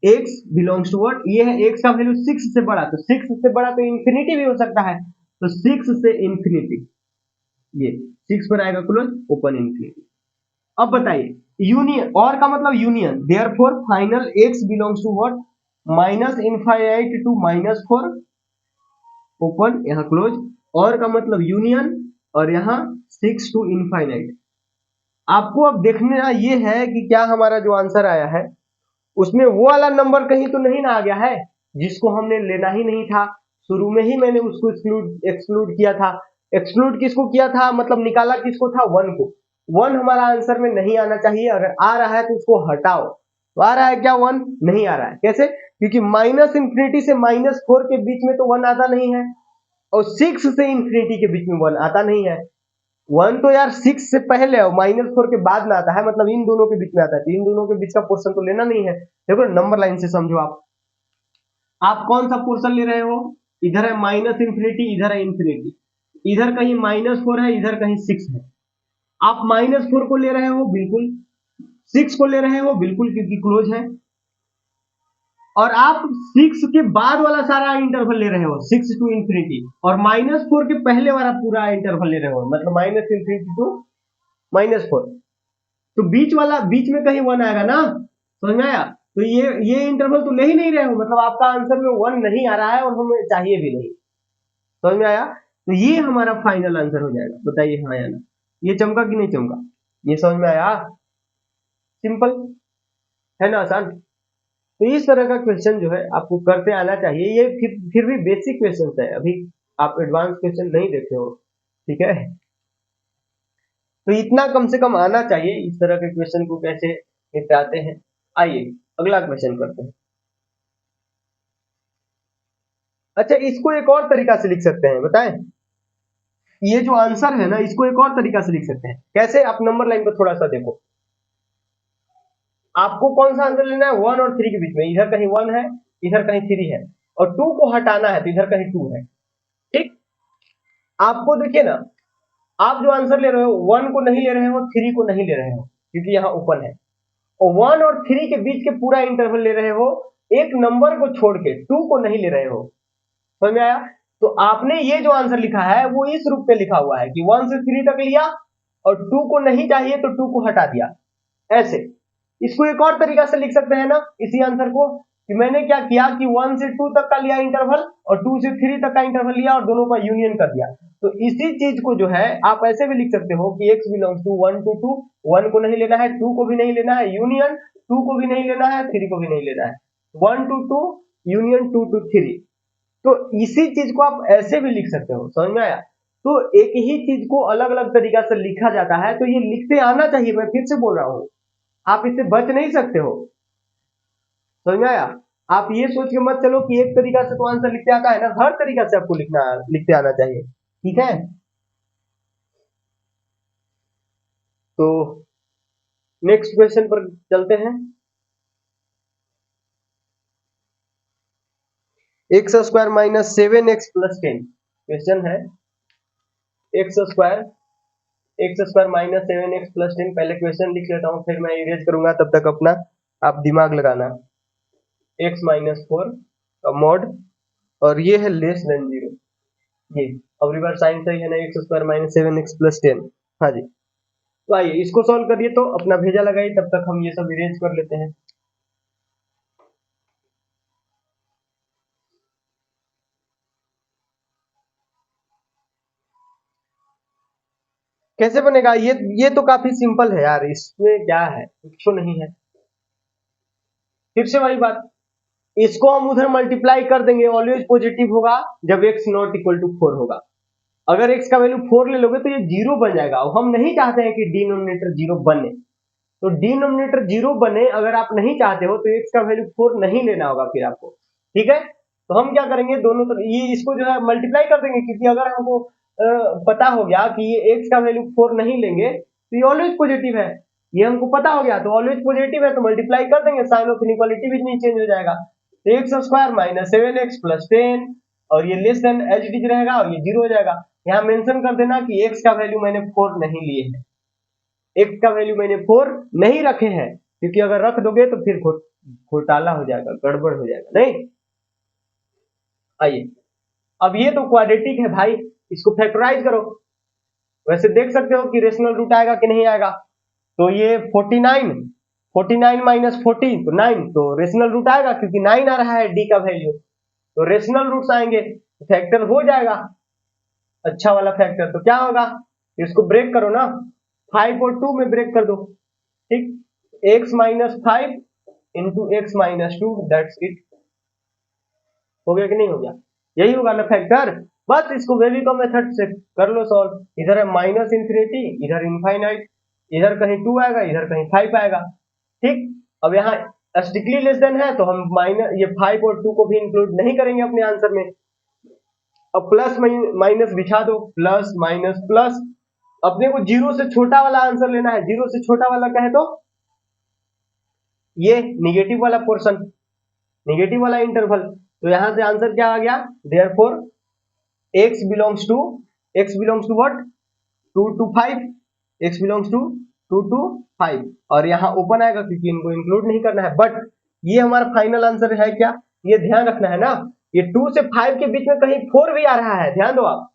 x बिलोंग्स टू व्हाट, ये है x का वैल्यू 6 से बड़ा, तो 6 से बड़ा तो इंफिनिटी भी हो सकता है, तो 6 से इंफिनिटी, ये 6 पर आएगा क्लोज, ओपन इंफिनिटी। अब बताइए, यूनियन, और का मतलब union, therefore final x belongs to what, minus infinite to -4, open यहाँ क्लोज, और का मतलब यूनियन, और यहाँ 6 टू इनफाइनाइट। आपको अब देखना ये है कि क्या हमारा जो आंसर आया है उसमें वो वाला नंबर कहीं तो नहीं ना आ गया है जिसको हमने लेना ही नहीं था, शुरू में ही मैंने उसको एक्सक्लूड किया था। एक्सक्लूड किसको किया था, मतलब निकाला किसको था, 1 को। 1 हमारा आंसर में नहीं आना चाहिए, अगर आ रहा है तो उसको हटाओ, तो आ रहा है क्या, 1 नहीं आ रहा है, कैसे, क्योंकि माइनस इंफिनिटी से -4 के बीच में तो 1 आता नहीं है, और 6 से इंफिनिटी के बीच में 1 आता नहीं है, 1 तो यार 6 से पहले और -4 के बाद में आता है, मतलब इन दोनों के बीच में आता है, तो इन दोनों के बीच का पोर्शन तो लेना नहीं है। देखो नंबर लाइन से समझो, आप कौन सा पोर्शन ले रहे हो, इधर है माइनस इंफिनिटी, इधर है इंफिनिटी, इधर कहीं -4 है, इधर कहीं 6 है, आप -4 को ले रहे हो बिल्कुल, 6 को ले रहे हो बिल्कुल क्योंकि क्लोज है, और आप 6 के बाद वाला सारा इंटरवल ले रहे हो, 6 टू इंफिनिटी, और -4 के पहले वाला पूरा इंटरवल ले रहे हो, मतलब माइनस इंफिनिटी टू -4, तो बीच वाला, बीच में कहीं 1 आएगा ना, समझ में आया, तो ये इंटरवल तो ले ही नहीं रहे हो, मतलब आपका आंसर में 1 नहीं आ रहा है और हमें चाहिए भी नहीं, समझ में आया, तो ये हमारा फाइनल आंसर हो जाएगा, बताइए हाँ या ना, ये चमका कि नहीं चमका, ये समझ में आया, सिंपल है ना, आसान। तो इस तरह का क्वेश्चन जो है आपको करते आना चाहिए, ये फिर भी बेसिक क्वेश्चन है, अभी आप एडवांस क्वेश्चन नहीं देखे हो, ठीक है, तो इतना कम से कम आना चाहिए, इस तरह के क्वेश्चन को कैसे निपटाते हैं। आइए अगला क्वेश्चन करते हैं। अच्छा, इसको एक और तरीका से लिख सकते हैं, बताएं? ये जो आंसर है ना, इसको एक और तरीका से लिख सकते हैं। कैसे? आप नंबर लाइन पर थोड़ा सा देखो, आपको कौन सा आंसर लेना है? 1 और 3 के बीच में, इधर कहीं 1 है, इधर कहीं 3 है, और 2 को हटाना है तो इधर कहीं 2 है। ठीक, आपको देखिए ना, आप जो आंसर ले रहे हो 1 को नहीं ले रहे हो, 3 को नहीं ले रहे हो, क्योंकि यहाँ ओपन है, और 1 और 3 के बीच के पूरा इंटरवल ले रहे हो, एक नंबर को छोड़ के 2 को नहीं ले रहे हो। समझ में आया? तो आपने ये जो आंसर लिखा है वो इस रूप में लिखा हुआ है कि 1 से 3 तक लिया और 2 को नहीं चाहिए तो 2 को हटा दिया। ऐसे इसको एक और तरीका से लिख सकते हैं ना इसी आंसर को, कि मैंने क्या किया कि 1 से 2 तक का लिया इंटरवल और 2 से 3 तक का इंटरवल लिया और दोनों का यूनियन कर दिया। तो इसी चीज को जो है आप ऐसे भी लिख सकते हो कि x बिलोंग्स टू 1 to 2, 1 को नहीं लेना है, 2 को भी नहीं लेना है, यूनियन 2 को भी नहीं लेना है, 3 को भी नहीं लेना है, 1 to 2 यूनियन 2 to 3। तो इसी चीज को आप ऐसे भी लिख सकते हो। समझ में आया? तो एक ही चीज को अलग अलग तरीका से लिखा जाता है, तो ये लिखते आना चाहिए। मैं फिर से बोल रहा हूं, आप इससे बच नहीं सकते हो। समझ में आया? आप ये सोच के मत चलो कि एक तरीका से तो आंसर लिखते आता है ना, हर तरीका से आपको लिखते आना चाहिए। ठीक है? तो नेक्स्ट क्वेश्चन पर चलते हैं। X square minus 7x plus 10 question है। X square minus 7x plus 10। पहले क्वेश्चन लिख लेता हूँ, फिर मैं इरेज करूंगा, तब तक अपना आप दिमाग लगाना। x माइनस 4 का मॉड, और ये है लेस देन 0। ये अब रिवर्स साइन सही है ना, x square minus 7x plus 10। हाँ जी, तो आइए इसको सॉल्व करिए, तो अपना भेजा लगाइए, तब तक हम ये सब इरेज कर लेते हैं। कैसे बनेगा ये तो काफी सिंपल है यार, इसमें क्या है, कुछ तो नहीं है। फिर से वही बात, इसको हम उधर मल्टीप्लाई कर देंगे, ऑलवेज पॉजिटिव होगा जब x नॉट इक्वल टू 4 होगा। अगर x का वैल्यू 4 ले लोगे तो ये 0 बन जाएगा, और हम नहीं चाहते हैं कि डिनोमिनेटर 0 बने। तो डिनोमिनेटर 0 बने अगर आप नहीं चाहते हो तो x का वैल्यू 4 नहीं लेना होगा फिर आपको। ठीक है? तो हम क्या करेंगे, दोनों तरफ ये इसको जो है मल्टीप्लाई कर देंगे, क्योंकि अगर हमको पता हो गया कि ये x का वैल्यू 4 नहीं लेंगे तो ये ऑलवेज पॉजिटिव है, ये हमको पता हो गया, तो ऑलवेज पॉजिटिव है तो मल्टीप्लाई कर देंगे, साइन ऑफ इनइक्वालिटी भी नहीं चेंज हो जाएगा। तो x square minus 7x plus 10, और ये less than as it is रहेगा और ये 0 हो जाएगा। यहाँ मेंशन कर देना कि x का वैल्यू मैंने 4 नहीं लिए है, x का वैल्यू मैंने 4 नहीं रखे हैं, क्योंकि अगर रख दोगे तो फिर घोटाला हो जाएगा, गड़बड़ हो जाएगा। नहीं, आइए अब ये तो क्वाड्रेटिक है भाई, इसको फैक्टराइज करो। वैसे देख सकते हो कि रेशनल रूट आएगा कि नहीं आएगा। तो ये 49 माइनस 14 तो 9, तो रेशनल रूट आएगा क्योंकि 9 आ रहा है डी का वैल्यू, तो रेशनल रूट्स आएंगे, फैक्टर हो जाएगा अच्छा वाला फैक्टर। तो क्या होगा, इसको ब्रेक करो ना, 5 और 2 में ब्रेक कर दो। ठीक, x minus 5 into x minus 2, that's it. हो गया कि नहीं हो गया? यही होगा ना फैक्टर। बस इसको वेविको मेथड से कर लो सॉल्व। इधर है माइनस इंफिनिटी, इधर इनफाइनाइट, इधर कहीं 2 आएगा, इधर कहीं 5 आएगा। ठीक, अब यहाँ स्ट्रिक्टली लेस देन है तो हम माइनस ये 5 और 2 को भी इंक्लूड नहीं करेंगे अपने आंसर में। अब प्लस माइनस बिछा दो, प्लस माइनस प्लस। अपने को जीरो से छोटा वाला आंसर लेना है, जीरो से छोटा वाला क्या है, तो ये निगेटिव वाला पोर्शन, निगेटिव वाला इंटरवल। तो यहां से आंसर क्या आ गया, therefore x belongs to what, 2 to 5, x belongs to 2 to 5, और यहाँ ओपन आएगा क्योंकि इनको इंक्लूड नहीं करना है। बट ये हमारा फाइनल आंसर है क्या, ये ध्यान रखना है ना, ये 2 से 5 के बीच में कहीं 4 भी आ रहा है, ध्यान दो आप।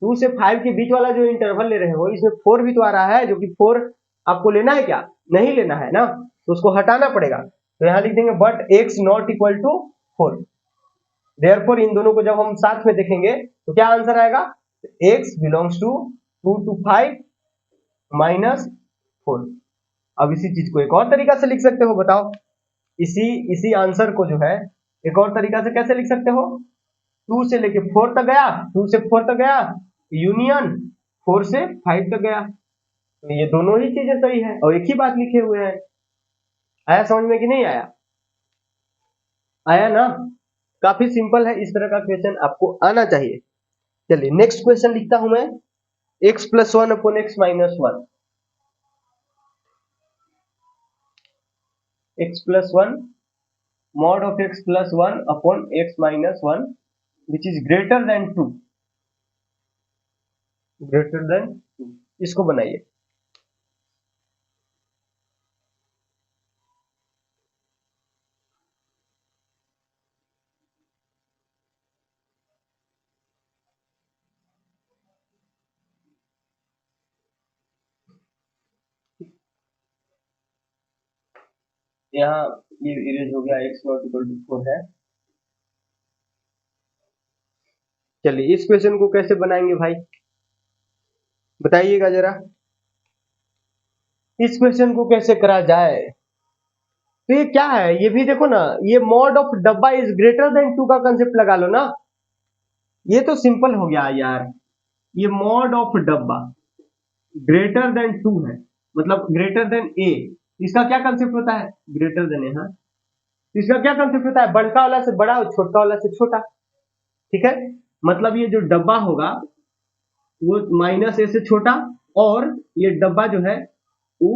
2 से 5 के बीच वाला जो इंटरवल ले रहे हो इसमें 4 भी तो आ रहा है, जो कि 4 आपको लेना है क्या, नहीं लेना है ना, तो उसको हटाना पड़ेगा। तो यहाँ लिख देंगे but x not equal to 4। Therefore इन दोनों को जब हम साथ में देखेंगे तो क्या आंसर आएगा, x belongs to 2 to 5 minus 4। अब इसी चीज को एक और तरीका से लिख सकते हो, बताओ। इसी आंसर को जो है एक और तरीका से कैसे लिख सकते हो, 2 से लेके 4 तक गया, 2 से 4 तक गया, यूनियन 4 से 5 तक गया। तो ये दोनों ही चीजें सही है और एक ही बात लिखे हुए हैं। आया समझ में कि नहीं आया? आया ना? काफी सिंपल है, इस तरह का क्वेश्चन आपको आना चाहिए। चलिए नेक्स्ट क्वेश्चन लिखता हूं मैं, x plus one upon x minus one, x plus one mod of x plus one upon x minus one which is greater than two, greater than two, इसको बनाइए। यहाँ ये इरेज हो गया, x नॉट इक्वल टू 4 है। चलिए इस question को कैसे बनाएंगे भाई, बताइएगा जरा, इस क्वेश्चन को कैसे करा जाए। तो ये क्या है, ये भी देखो ना, ये मॉड ऑफ डब्बा इज ग्रेटर देन टू का कंसेप्ट लगा लो ना, ये तो सिंपल हो गया यार। ये मॉड ऑफ डब्बा ग्रेटर देन टू है, मतलब ग्रेटर देन ए, इसका क्या कंसेप्ट होता है, ग्रेटर देन ए। हाँ, इसका क्या कंसेप्ट होता है, बड़का वाला से बड़ा और छोटा वाला से छोटा, ठीक है। मतलब ये जो डब्बा होगा वो माइनस ए से छोटा, और ये डब्बा जो है वो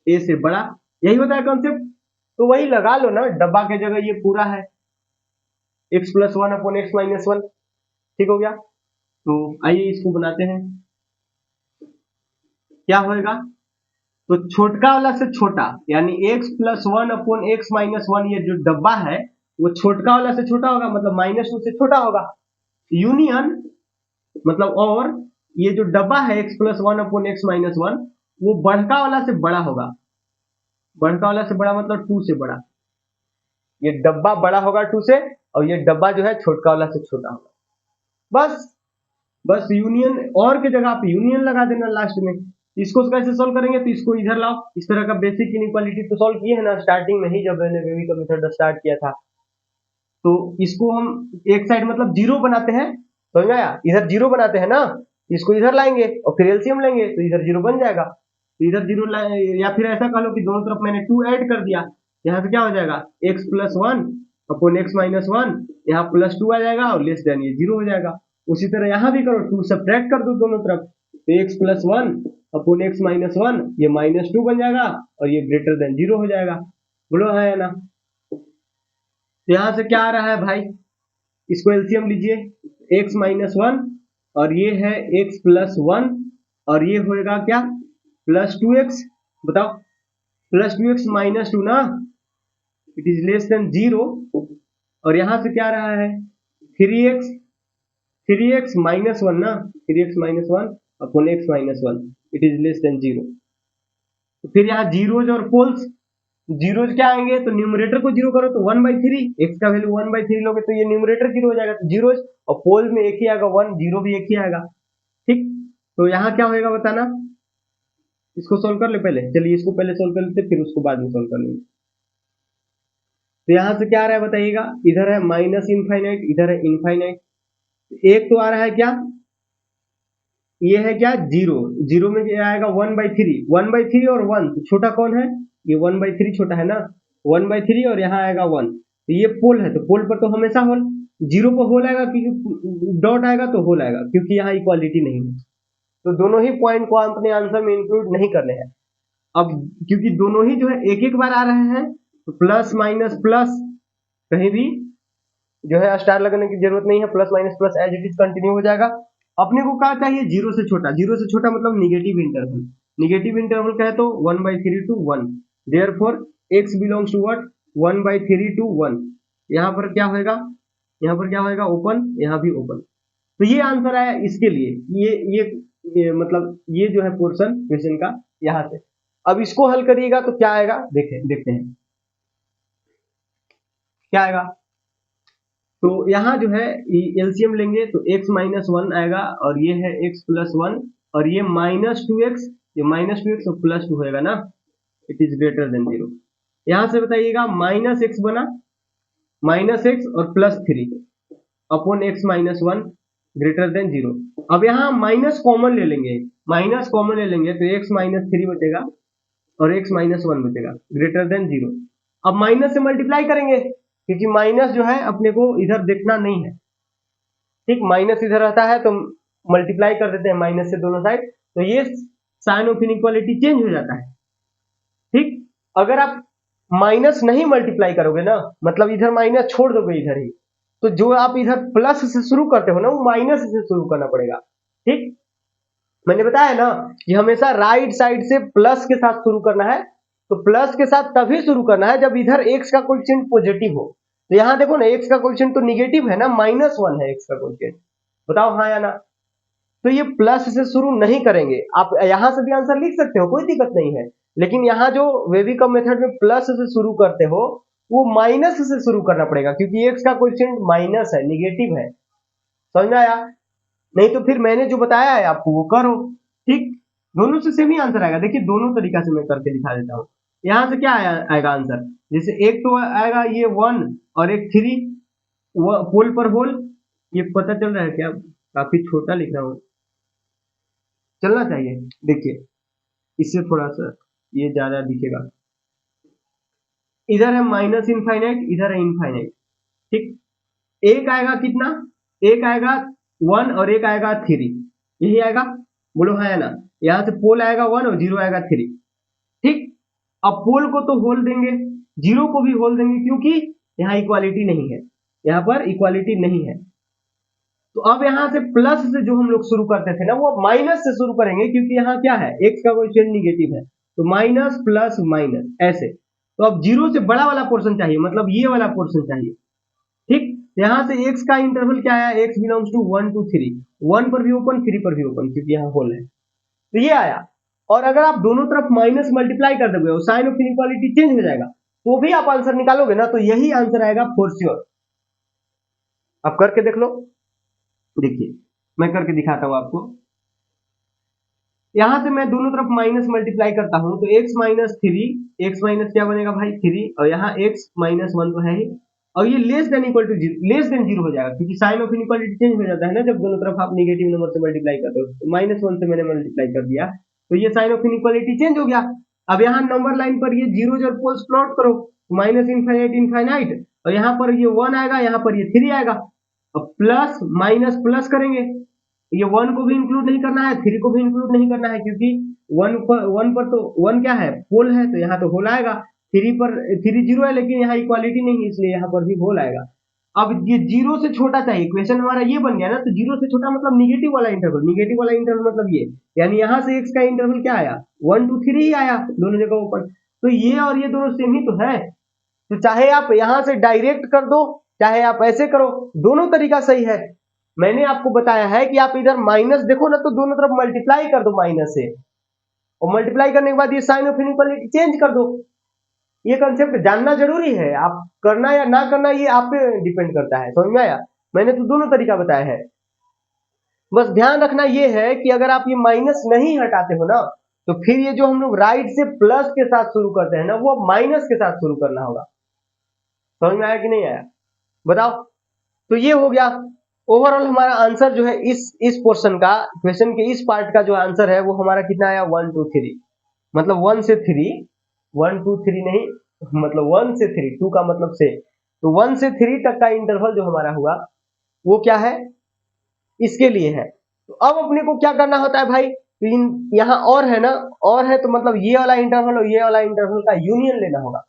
ए से बड़ा, यही होता है कॉन्सेप्ट। तो वही लगा लो ना, डब्बा के जगह ये पूरा है x plus one upon x minus one, ठीक हो गया। तो आइए इसको बनाते हैं, क्या होएगा, तो छोटका वाला से छोटा यानी x plus one upon x minus one, ये जो डब्बा है वो छोटका वाला से छोटा होगा, मतलब माइनस टू से छोटा होगा, यूनियन मतलब, और ये जो डब्बा है x plus one upon x minus one वो बढ़का वाला से बड़ा होगा, बढ़का वाला से बड़ा मतलब टू से बड़ा, ये डब्बा बड़ा होगा टू से, और ये डब्बा जो है छोटका वाला से छोटा होगा। बस बस यूनियन, और की जगह आप यूनियन लगा देना लास्ट में। इसको कैसे सोल्व करेंगे, तो इसको इधर लाओ, इस तरह का बेसिक इनइक्वालिटी तो सोल्व किए है ना स्टार्टिंग में ही, जब मैंने वेवी का मेथड स्टार्ट किया था। तो इसको हम एक साइड मतलब जीरो बनाते हैं, समझ में आया, इधर जीरो बनाते हैं ना, इसको इधर लाएंगे और फिर एलसीएम लेंगे तो इधर जीरो बन जाएगा। तो इधर जीरो, या फिर ऐसा कह लो कि दोनों तरफ मैंने टू ऐड कर दिया, यहाँ से क्या हो जाएगा, x plus one upon x minus one, यहाँ प्लस टू आ जाएगा और लेस देन ये जीरो हो जाएगा। उसी तरह यहाँ भी करो, टू सब्ट्रैक्ट कर दो दोनों तरफ, तो x plus one upon x minus one, ये माइनस टू बन जाएगा और ये ग्रेटर देन जीरो हो जाएगा। बोलो है ना। तो यहां से क्या आ रहा है भाई, इसको एलसीएम लीजिए, x माइनस वन और ये है x प्लस वन, और ये होएगा क्या, प्लस टू एक्स, बताओ plus two x minus two ना, it is less than zero, और यहां से क्या आ रहा है, थ्री एक्स माइनस वन ना, three x minus one upon x minus one, it is less than zero. तो फिर यहाँ जीरोज और पोल्स, जीरोज क्या आएंगे, तो न्यूमरेटर को जीरो करो तो वन बाई थ्री, एक्स का वैल्यू वन बाई थ्री लोगे तो ये न्यूमरेटर जीरो हो जाएगा, तो जीरोज और पोल में एक ही आएगा वन, जीरो भी एक ही आएगा, ठीक। तो यहाँ क्या होएगा बताना, इसको सोल्व कर ले पहले, चलिए इसको पहले सोल्व कर लेते फिर उसको बाद में सोल्व कर लेंगे। तो यहाँ से क्या आ रहा है बताइएगा, इधर है माइनस इनफाइनाइट, इधर है इनफाइनाइट, एक तो आ रहा है क्या, ये है क्या जीरो, जीरो में क्या आएगा one by three, one by three और वन, तो छोटा कौन है, ये वन बाई थ्री छोटा है ना, वन बाई थ्री और यहाँ आएगा वन, तो ये पोल है, तो पोल पर तो हमेशा होल, जीरो पर होल आएगा क्योंकि डॉट आएगा तो होल आएगा, क्योंकि यहाँ इक्वालिटी नहीं है, तो दोनों ही पॉइंट को अपने आंसर में इंक्लूड नहीं करने हैं। अब क्योंकि दोनों ही जो है एक एक बार आ रहे हैं, तो प्लस माइनस प्लस कहीं भी जो है स्टार लगाने की जरूरत नहीं है, plus minus plus as it is continue हो जाएगा। अपने को क्या चाहिए, जीरो से छोटा, जीरो से छोटा मतलब निगेटिव इंटरवल, निगेटिव इंटरवल का है तो one by three to one, therefore x belongs to what, one by three to one, यहाँ पर क्या होएगा, यहाँ पर क्या होएगा ओपन, यहाँ भी ओपन। तो ये आंसर आया इसके लिए, ये मतलब ये जो है पोर्शन क्वेश्चन का यहाँ से। अब इसको हल करिएगा तो क्या आएगा, देखते हैं क्या आएगा। तो यहाँ जो है एलसीएम लेंगे तो x माइनस वन आएगा, और ये है x प्लस वन, और ये माइनस टू एक्स, ये माइनस टू एक्स और प्लस टू होएगा ना, it is greater than zero. यहाँ से बताइएगा माइनस एक्स बना, माइनस एक्स और plus three upon x minus one greater than zero. अब यहाँ माइनस कॉमन ले लेंगे, माइनस कॉमन ले लेंगे तो एक्स माइनस थ्री बचेगा और एक्स माइनस वन बचेगा ग्रेटर देन जीरो। अब माइनस से मल्टीप्लाई करेंगे क्योंकि माइनस जो है अपने को इधर देखना नहीं है, ठीक, माइनस इधर रहता है तो मल्टीप्लाई कर देते हैं माइनस से दोनों साइड, तो ये साइन ऑफ इनइक्वालिटी चेंज हो जाता है, ठीक। अगर आप माइनस नहीं मल्टीप्लाई करोगे ना, मतलब इधर माइनस छोड़ दोगे इधर ही, तो जो आप इधर प्लस से शुरू करते हो ना, वो माइनस से शुरू करना पड़ेगा, ठीक। मैंने बताया ना कि हमेशा राइट साइड से प्लस के साथ शुरू करना है, तो प्लस के साथ तभी शुरू करना है जब इधर एक्स का कोएफिशिएंट पॉजिटिव हो। तो यहां देखो ना, एक्स का कोएफिशिएंट तो निगेटिव है ना, -1 है एक्स का कोएफिशिएंट, बताओ हाँ या ना। तो ये प्लस से शुरू नहीं करेंगे, आप यहां से भी आंसर लिख सकते हो, कोई दिक्कत नहीं है, लेकिन यहाँ जो वेविकम मेथड में प्लस से शुरू करते हो, वो माइनस से शुरू करना पड़ेगा, क्योंकि एक्स का कोएफिशिएंट माइनस है, निगेटिव है, समझ में आया। नहीं तो फिर मैंने जो बताया है आपको वो करो, ठीक। दोनों से सेम ही आंसर आएगा, देखिए दोनों तरीका से मैं करके दिखा देता हूँ। यहाँ से क्या आएगा आंसर, जैसे एक तो आएगा ये 1 और एक 3, पोल पर होल, ये पता चल रहा है क्या, काफी छोटा लिख रहा हूँ, चलना चाहिए, देखिए इससे थोड़ा सा ये ज्यादा दिखेगा, इधर है माइनस इनफाइनाइट, इधर है इनफाइनाइट, ठीक। एक आएगा कितना, एक आएगा 1 और एक आएगा 3, यही आएगा, बोलो हाँ या ना। यहाँ से पोल आएगा 1 और 0 आएगा 3, ठीक। अब पोल को तो होल देंगे, 0 को भी होल देंगे, क्योंकि यहाँ इक्वालिटी नहीं है, यहाँ पर इक्वालिटी नहीं है। तो अब यहाँ से प्लस से जो हम लोग शुरू करते थे ना, वो माइनस से शुरू करेंगे, क्योंकि यहाँ क्या है, एक्स का कोएफिशिएंट निगेटिव है, तो माइनस प्लस माइनस ऐसे। तो अब 0 से बड़ा वाला पोर्शन चाहिए, मतलब ये वाला पोर्शन चाहिए, ठीक। यहाँ से x का इंटरवल क्या आया, x बिलोंग्स टू 1 to 3, 1 पर भी ओपन 3 पर भी ओपन, क्योंकि यहाँ होल है, तो ये आया। और अगर आप दोनों तरफ माइनस मल्टीप्लाई कर दोगे, साइन ऑफ इनइक्वालिटी चेंज हो जाएगा, तो भी आप आंसर निकालोगे ना, तो यही आंसर आएगा फॉर श्योर। आप करके देख लो, देखिए मैं करके दिखाता हूं आपको। यहां से मैं दोनों तरफ माइनस मल्टीप्लाई करता हूं, तो x माइनस 3, x माइनस क्या बनेगा भाई 3, और यहाँ x माइनस 1 तो है ही, और ये less than equal to less than 0 हो जाएगा, क्योंकि साइन ऑफ इनइक्वालिटी चेंज हो जाता है ना जब दोनों तरफ आप नेगेटिव नंबर से मल्टीप्लाई करते हो। तो -1 से मैंने मल्टीप्लाई कर दिया, तो ये साइन ऑफ इनइक्वालिटी चेंज हो गया। अब यहाँ नंबर लाइन पर ये जीरो और पोल्स प्लॉट करो, माइनस इनफाइनाइट इनफाइनाइट, और यहाँ पर ये 1 आएगा, यहाँ पर ये 3 आएगा, अब प्लस माइनस प्लस करेंगे, ये 1 को भी इंक्लूड नहीं करना है, 3 को भी इंक्लूड नहीं करना है, क्योंकि 1 पर तो 1 क्या है, होल है, तो यहाँ तो होल आएगा। 3 पर 3 0 है, लेकिन यहाँ इक्वालिटी नहीं है, इसलिए यहाँ पर भी होल आएगा। अब ये 0 से छोटा चाहिए, क्वेश्चन हमारा ये बन गया ना, तो 0 से छोटा मतलब निगेटिव वाला इंटरवल, निगेटिव वाला इंटरवल मतलब ये, यानी यहाँ से x का इंटरवल क्या आया, 1 to 3 ही आया, दोनों जगह ऊपर, तो ये और ये दोनों सेम ही तो है। तो चाहे आप यहां से डायरेक्ट कर दो, चाहे आप ऐसे करो, दोनों तरीका सही है। मैंने आपको बताया है कि आप इधर माइनस देखो ना, तो दोनों तरफ मल्टीप्लाई कर दो माइनस से, और मल्टीप्लाई करने के बाद ये साइन ऑफ इनइक्वालिटी चेंज कर दो। ये कंसेप्ट जानना जरूरी है, आप करना या ना करना ये आप पे डिपेंड करता है, समझ में आया। मैंने तो दोनों तरीका बताया है, बस ध्यान रखना ये है कि अगर आप ये माइनस नहीं हटाते हो ना, तो फिर ये जो हम लोग राइट से प्लस के साथ शुरू करते हैं ना, वो माइनस के साथ शुरू करना होगा। समझ में आया कि नहीं आया, बताओ। तो ये हो गया ओवरऑल हमारा आंसर जो है, इस पोर्शन का, क्वेश्चन के इस पार्ट का जो आंसर है वो हमारा कितना आया, 1 2 3, मतलब 1 से 3, 1 2 3 नहीं, मतलब 1 से 3, 2 का मतलब से, तो 1 से 3 तक का इंटरवल जो हमारा हुआ वो क्या है, इसके लिए है। तो अब अपने को क्या करना होता है भाई, तो यहाँ और है ना, और है, तो मतलब ये वाला इंटरवल और ये वाला इंटरवल का यूनियन लेना होगा,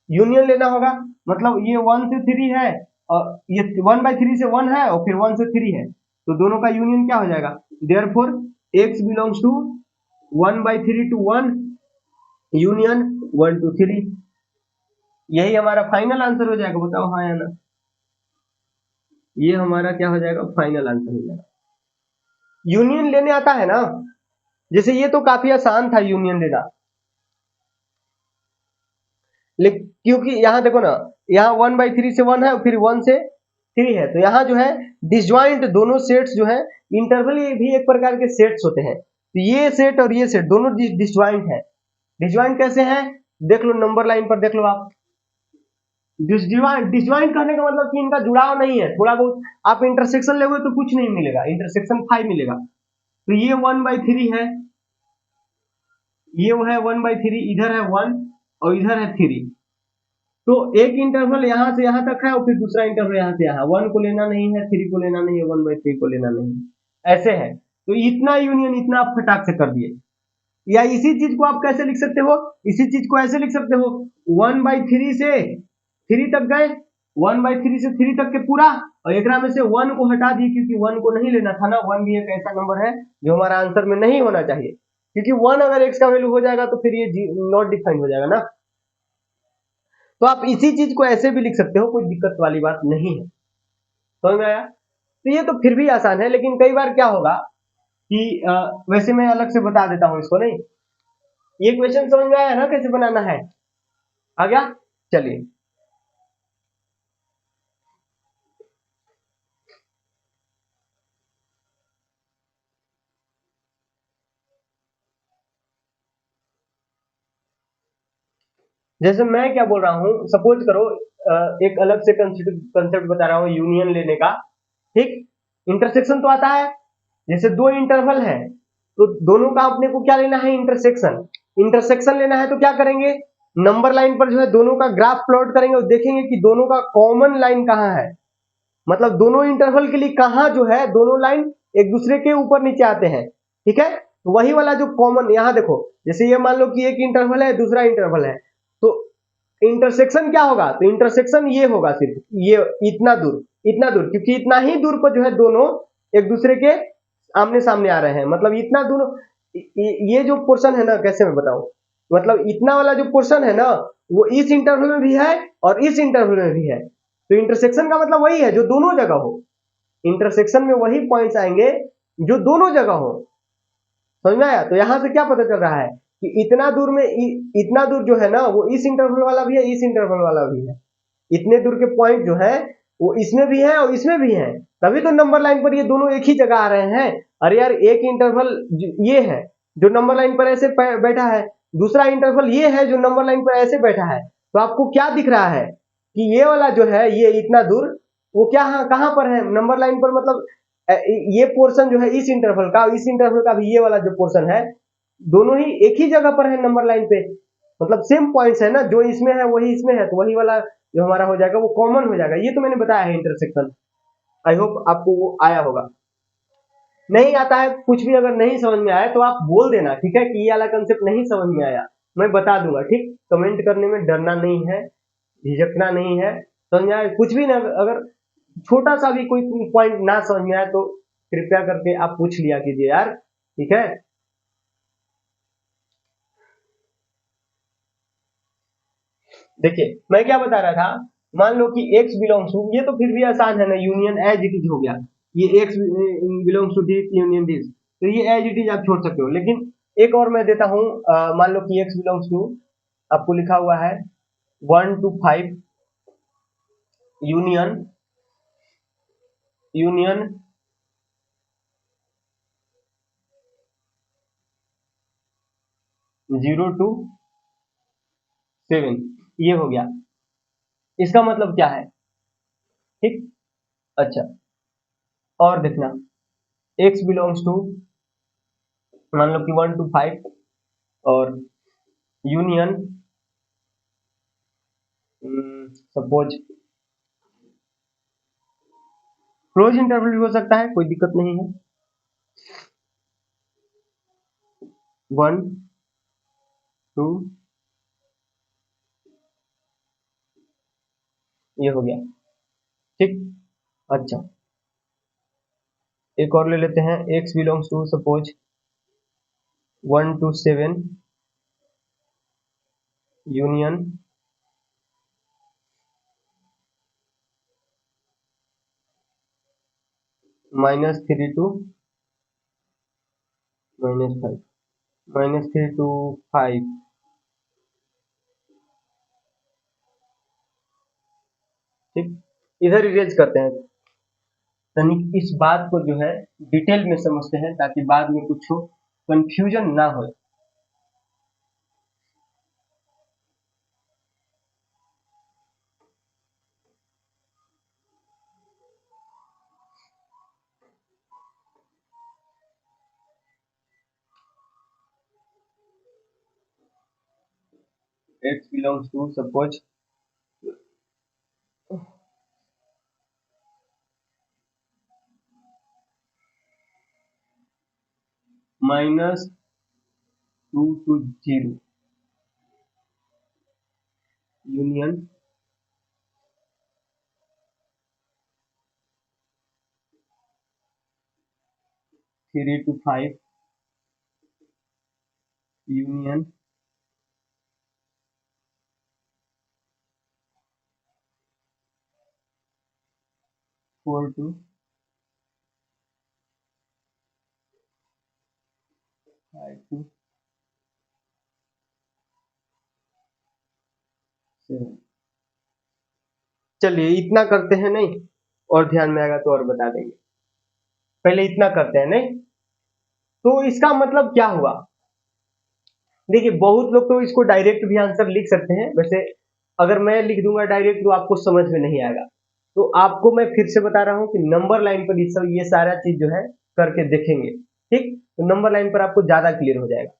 यूनियन लेना होगा, मतलब ये 1 से 3 है, और ये 1/3 से 1 है, और फिर 1 से 3 है, तो दोनों का यूनियन क्या हो जाएगा, therefore x belongs to 1/3 to 1 union 1 to 3, यही हमारा फाइनल आंसर हो जाएगा, बताओ हाँ या ना। ये हमारा क्या हो जाएगा, फाइनल आंसर हो जाएगा। यूनियन लेने आता है ना, जैसे ये तो काफी आसान था यूनियन लेना, लेकिन क्योंकि यहाँ देखो ना, यहाँ 1/3 से 1 है, फिर 1 से 3 है, तो यहाँ जो है डिसजॉइंट दोनों सेट्स जो है, इंटरवल भी एक प्रकार के सेट्स होते हैं, तो ये सेट और ये सेट दोनों डिसजॉइंट है। डिसजॉइंट कैसे है, देख लो नंबर लाइन पर देख लो आप, डिसजॉइंट करने का मतलब कि इनका जुड़ाव नहीं है, थोड़ा बहुत आप इंटरसेक्शन लोगे तो कुछ नहीं मिलेगा, इंटरसेक्शन 5 मिलेगा। तो ये 1/3 है, ये वो है 1/3, इधर है 1 और इधर है 3, तो एक इंटरवल यहां से यहां तक है और फिर दूसरा इंटरवल यहां से यहां, 1 को लेना नहीं है, 3 को लेना नहीं है, 1/3 को लेना नहीं है, ऐसे है। तो इतना यूनियन इतना आप फटाक से कर दिए। या इसी चीज को आप कैसे लिख सकते हो, इसी चीज को ऐसे लिख सकते हो, 1/3 से 3 तक गए, 1/3 से 3 तक के पूरा, और एक में से 1 को हटा दिए क्योंकि 1 को नहीं लेना था ना, 1 भी एक ऐसा नंबर है जो हमारा आंसर में नहीं होना चाहिए, क्योंकि 1 अगर x का वैल्यू हो जाएगा तो फिर ये नॉट डिफाइंड हो जाएगा ना। तो आप इसी चीज को ऐसे भी लिख सकते हो, कोई दिक्कत वाली बात नहीं है। समझ में आया? तो ये तो फिर भी आसान है, लेकिन कई बार क्या होगा कि वैसे मैं अलग से बता देता हूं इसको, नहीं ये क्वेश्चन समझ में आया ना कैसे बनाना है, आ गया? चलिए, जैसे मैं क्या बोल रहा हूं, सपोज करो एक अलग से कंसेप्ट बता रहा हूं यूनियन लेने का, ठीक। इंटरसेक्शन तो आता है, जैसे दो इंटरवल है तो दोनों का अपने को क्या लेना है, इंटरसेक्शन। इंटरसेक्शन लेना है तो क्या करेंगे, नंबर लाइन पर जो है दोनों का ग्राफ प्लॉट करेंगे और देखेंगे कि दोनों का कॉमन लाइन कहाँ है, मतलब दोनों इंटरवल के लिए कहाँ जो है दोनों लाइन एक दूसरे के ऊपर नीचे आते हैं, ठीक है। तो वही वाला जो कॉमन, यहां देखो जैसे ये मान लो कि एक इंटरवल है दूसरा इंटरवल है, तो इंटरसेक्शन क्या होगा, तो इंटरसेक्शन ये होगा सिर्फ ये इतना दूर, इतना दूर, क्योंकि इतना ही दूर पर जो है दोनों एक दूसरे के आमने सामने आ रहे हैं, मतलब इतना दूर। ये जो पोर्शन है ना, कैसे मैं बताऊं, मतलब इतना वाला जो पोर्शन है ना, वो इस इंटरवल में भी है और इस इंटरवल में भी है। तो इंटरसेक्शन का मतलब वही है जो दोनों जगह हो, इंटरसेक्शन में वही पॉइंट्स आएंगे जो दोनों जगह हो। समझ में आया? तो यहां से क्या पता चल रहा है कि इतना दूर में इतना दूर जो है ना वो इस इंटरवल वाला भी है, इस इंटरवल वाला भी है। इतने दूर के पॉइंट जो है वो इसमें भी है और इसमें भी है, तभी तो नंबर लाइन पर ये दोनों एक ही जगह आ रहे हैं। अरे यार, एक इंटरवल ये है जो नंबर लाइन पर ऐसे बैठा है, दूसरा इंटरवल ये है जो नंबर लाइन पर ऐसे बैठा है, तो आपको क्या दिख रहा है कि ये वाला जो है ये इतना दूर, वो क्या कहां पर है, नंबर लाइन पर, मतलब ये पोर्शन जो है इस इंटरवल का, इस इंटरवल का भी ये वाला जो पोर्शन है, दोनों ही एक ही जगह पर है नंबर लाइन पे, मतलब सेम पॉइंट्स है ना, जो इसमें है वही इसमें है, तो वही वाला जो हमारा हो जाएगा वो कॉमन हो जाएगा। ये तो मैंने बताया है इंटरसेक्शन। आई होप आपको वो आया होगा। नहीं आता है कुछ भी, अगर नहीं समझ में आया तो आप बोल देना, ठीक है, कि ये वाला कंसेप्ट नहीं समझ में आया, मैं बता दूंगा, ठीक। कमेंट करने में डरना नहीं है, झिझकना नहीं है। समझ में आया कुछ भी ना, अगर छोटा सा भी कोई पॉइंट ना समझ में आए तो कृपया करके आप पूछ लिया कीजिए यार, ठीक है। देखिए मैं क्या बता रहा था, मान लो कि x बिलोंग्स टू, ये तो फिर भी आसान है ना, यूनियन एज इट इज हो गया, ये x belongs to this union this, तो ये एज इट इज आप छोड़ सकते हो। लेकिन एक और मैं देता हूं, मान लो कि x बिलोंग्स टू, आपको लिखा हुआ है 1 to 5 यूनियन, यूनियन 0 to 7, ये हो गया। इसका मतलब क्या है, ठीक। अच्छा, और देखना, x बिलोंग्स टू, मान लो कि 1 to 5 और यूनियन, सपोज क्लोज इंटरवल भी हो सकता है, कोई दिक्कत नहीं है, 1 to, ये हो गया, ठीक। अच्छा, एक और ले लेते हैं, x belongs to suppose 1 to 7 union -3 to -5, -3 to 5, ठीक। इधर इरेज करते हैं, तनिक इस बात को जो है डिटेल में समझते हैं ताकि बाद में कुछ कंफ्यूजन ना हो। x belongs to suppose -2 to 0 union 3 to 5 union 4 to 5 to 7। चलिए इतना करते हैं, नहीं और ध्यान में आएगा तो और बता देंगे, पहले इतना करते हैं। नहीं तो इसका मतलब क्या हुआ, देखिए बहुत लोग तो इसको डायरेक्ट भी आंसर लिख सकते हैं, वैसे अगर मैं लिख दूंगा डायरेक्ट तो आपको समझ में नहीं आएगा, तो आपको मैं फिर से बता रहा हूं कि नंबर लाइन पर ये सारा चीज जो है करके देखेंगे, ठीक। तो नंबर लाइन पर आपको ज्यादा क्लियर हो जाएगा।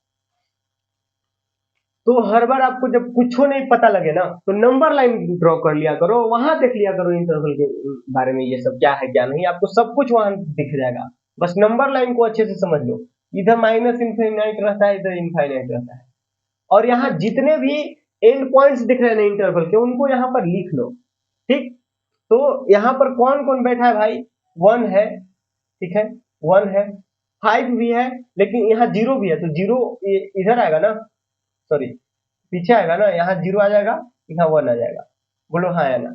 तो हर बार आपको जब कुछ नहीं पता लगे ना तो नंबर लाइन ड्रॉ कर लिया करो, वहां देख लिया करो इंटरवल के बारे में, ये सब क्या है क्या नहीं, आपको सब कुछ वहां दिख जाएगा। बस नंबर लाइन को अच्छे से समझ लो, इधर माइनस इनफाइनाइट रहता है, इधर इनफाइनाइट रहता है, और यहाँ जितने भी एंड पॉइंट्स दिख रहे हैं ना इंटरवल के, उनको यहाँ पर लिख लो, ठीक। तो यहाँ पर कौन कौन बैठा है भाई, 1 है, ठीक है, 1 है, 5 भी है, लेकिन यहाँ 0 भी है, तो 0 इधर आएगा ना, सॉरी पीछे आएगा ना, यहाँ 0 आ जाएगा, यहाँ 1 आ जाएगा, बोलो हाँ या ना,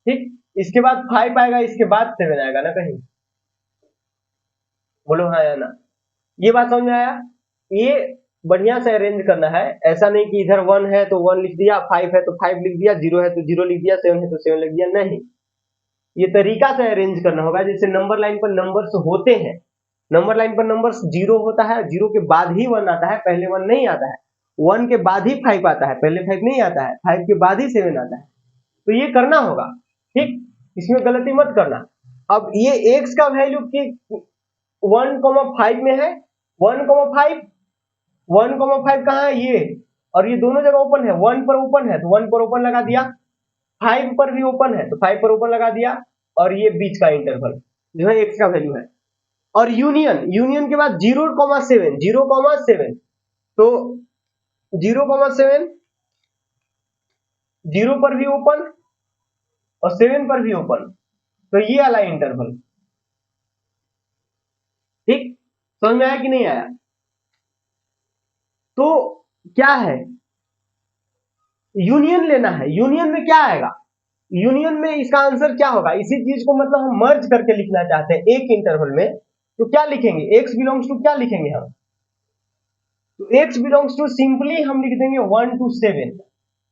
ठीक। इसके बाद 5 आएगा, इसके बाद 7 आएगा ना कहीं, बोलो हाँ या ना। ये बात समझ में आया। ये बढ़िया से अरेंज करना है, ऐसा नहीं कि इधर 1 है तो 1 लिख दिया, 5 है तो 5 लिख दिया, 0 है तो 0 लिख दिया, 7 है तो 7 लिख दिया, नहीं। ये तरीका से अरेंज करना होगा, जैसे नंबर लाइन पर नंबर्स होते हैं, नंबर लाइन पर नंबर्स 0 होता है, 0 के बाद ही 1 आता है, पहले 1 नहीं आता है, 1 के बाद ही 5 आता है, पहले 5 नहीं आता है, 5 के बाद ही 7 आता है। तो ये करना होगा, ठीक, इसमें गलती मत करना। अब ये x का वैल्यू की 1,5 में है, 1,5 1,5 कहाँ है ये, और ये दोनों जगह ओपन है, 1 पर ओपन है तो 1 पर ओपन लगा दिया, 5 पर भी ओपन है तो 5 पर ओपन लगा दिया, और ये बीच का इंटरवल जो है x का वैल्यू है। और यूनियन के बाद 0,7 0,7 तो 0,7 0 पर भी ओपन और 7 पर भी ओपन, तो ये वाला इंटरवल, ठीक, समझ में आया कि नहीं आया। तो क्या है, यूनियन लेना है, यूनियन में क्या आएगा, यूनियन में इसका आंसर क्या होगा, इसी चीज को मतलब हम मर्ज करके लिखना चाहते हैं एक इंटरवल में, तो क्या लिखेंगे, x बिलोंग्स टू क्या लिखेंगे हम, तो x बिलोंग्स टू सिंपली हम लिख देंगे 1 to 7,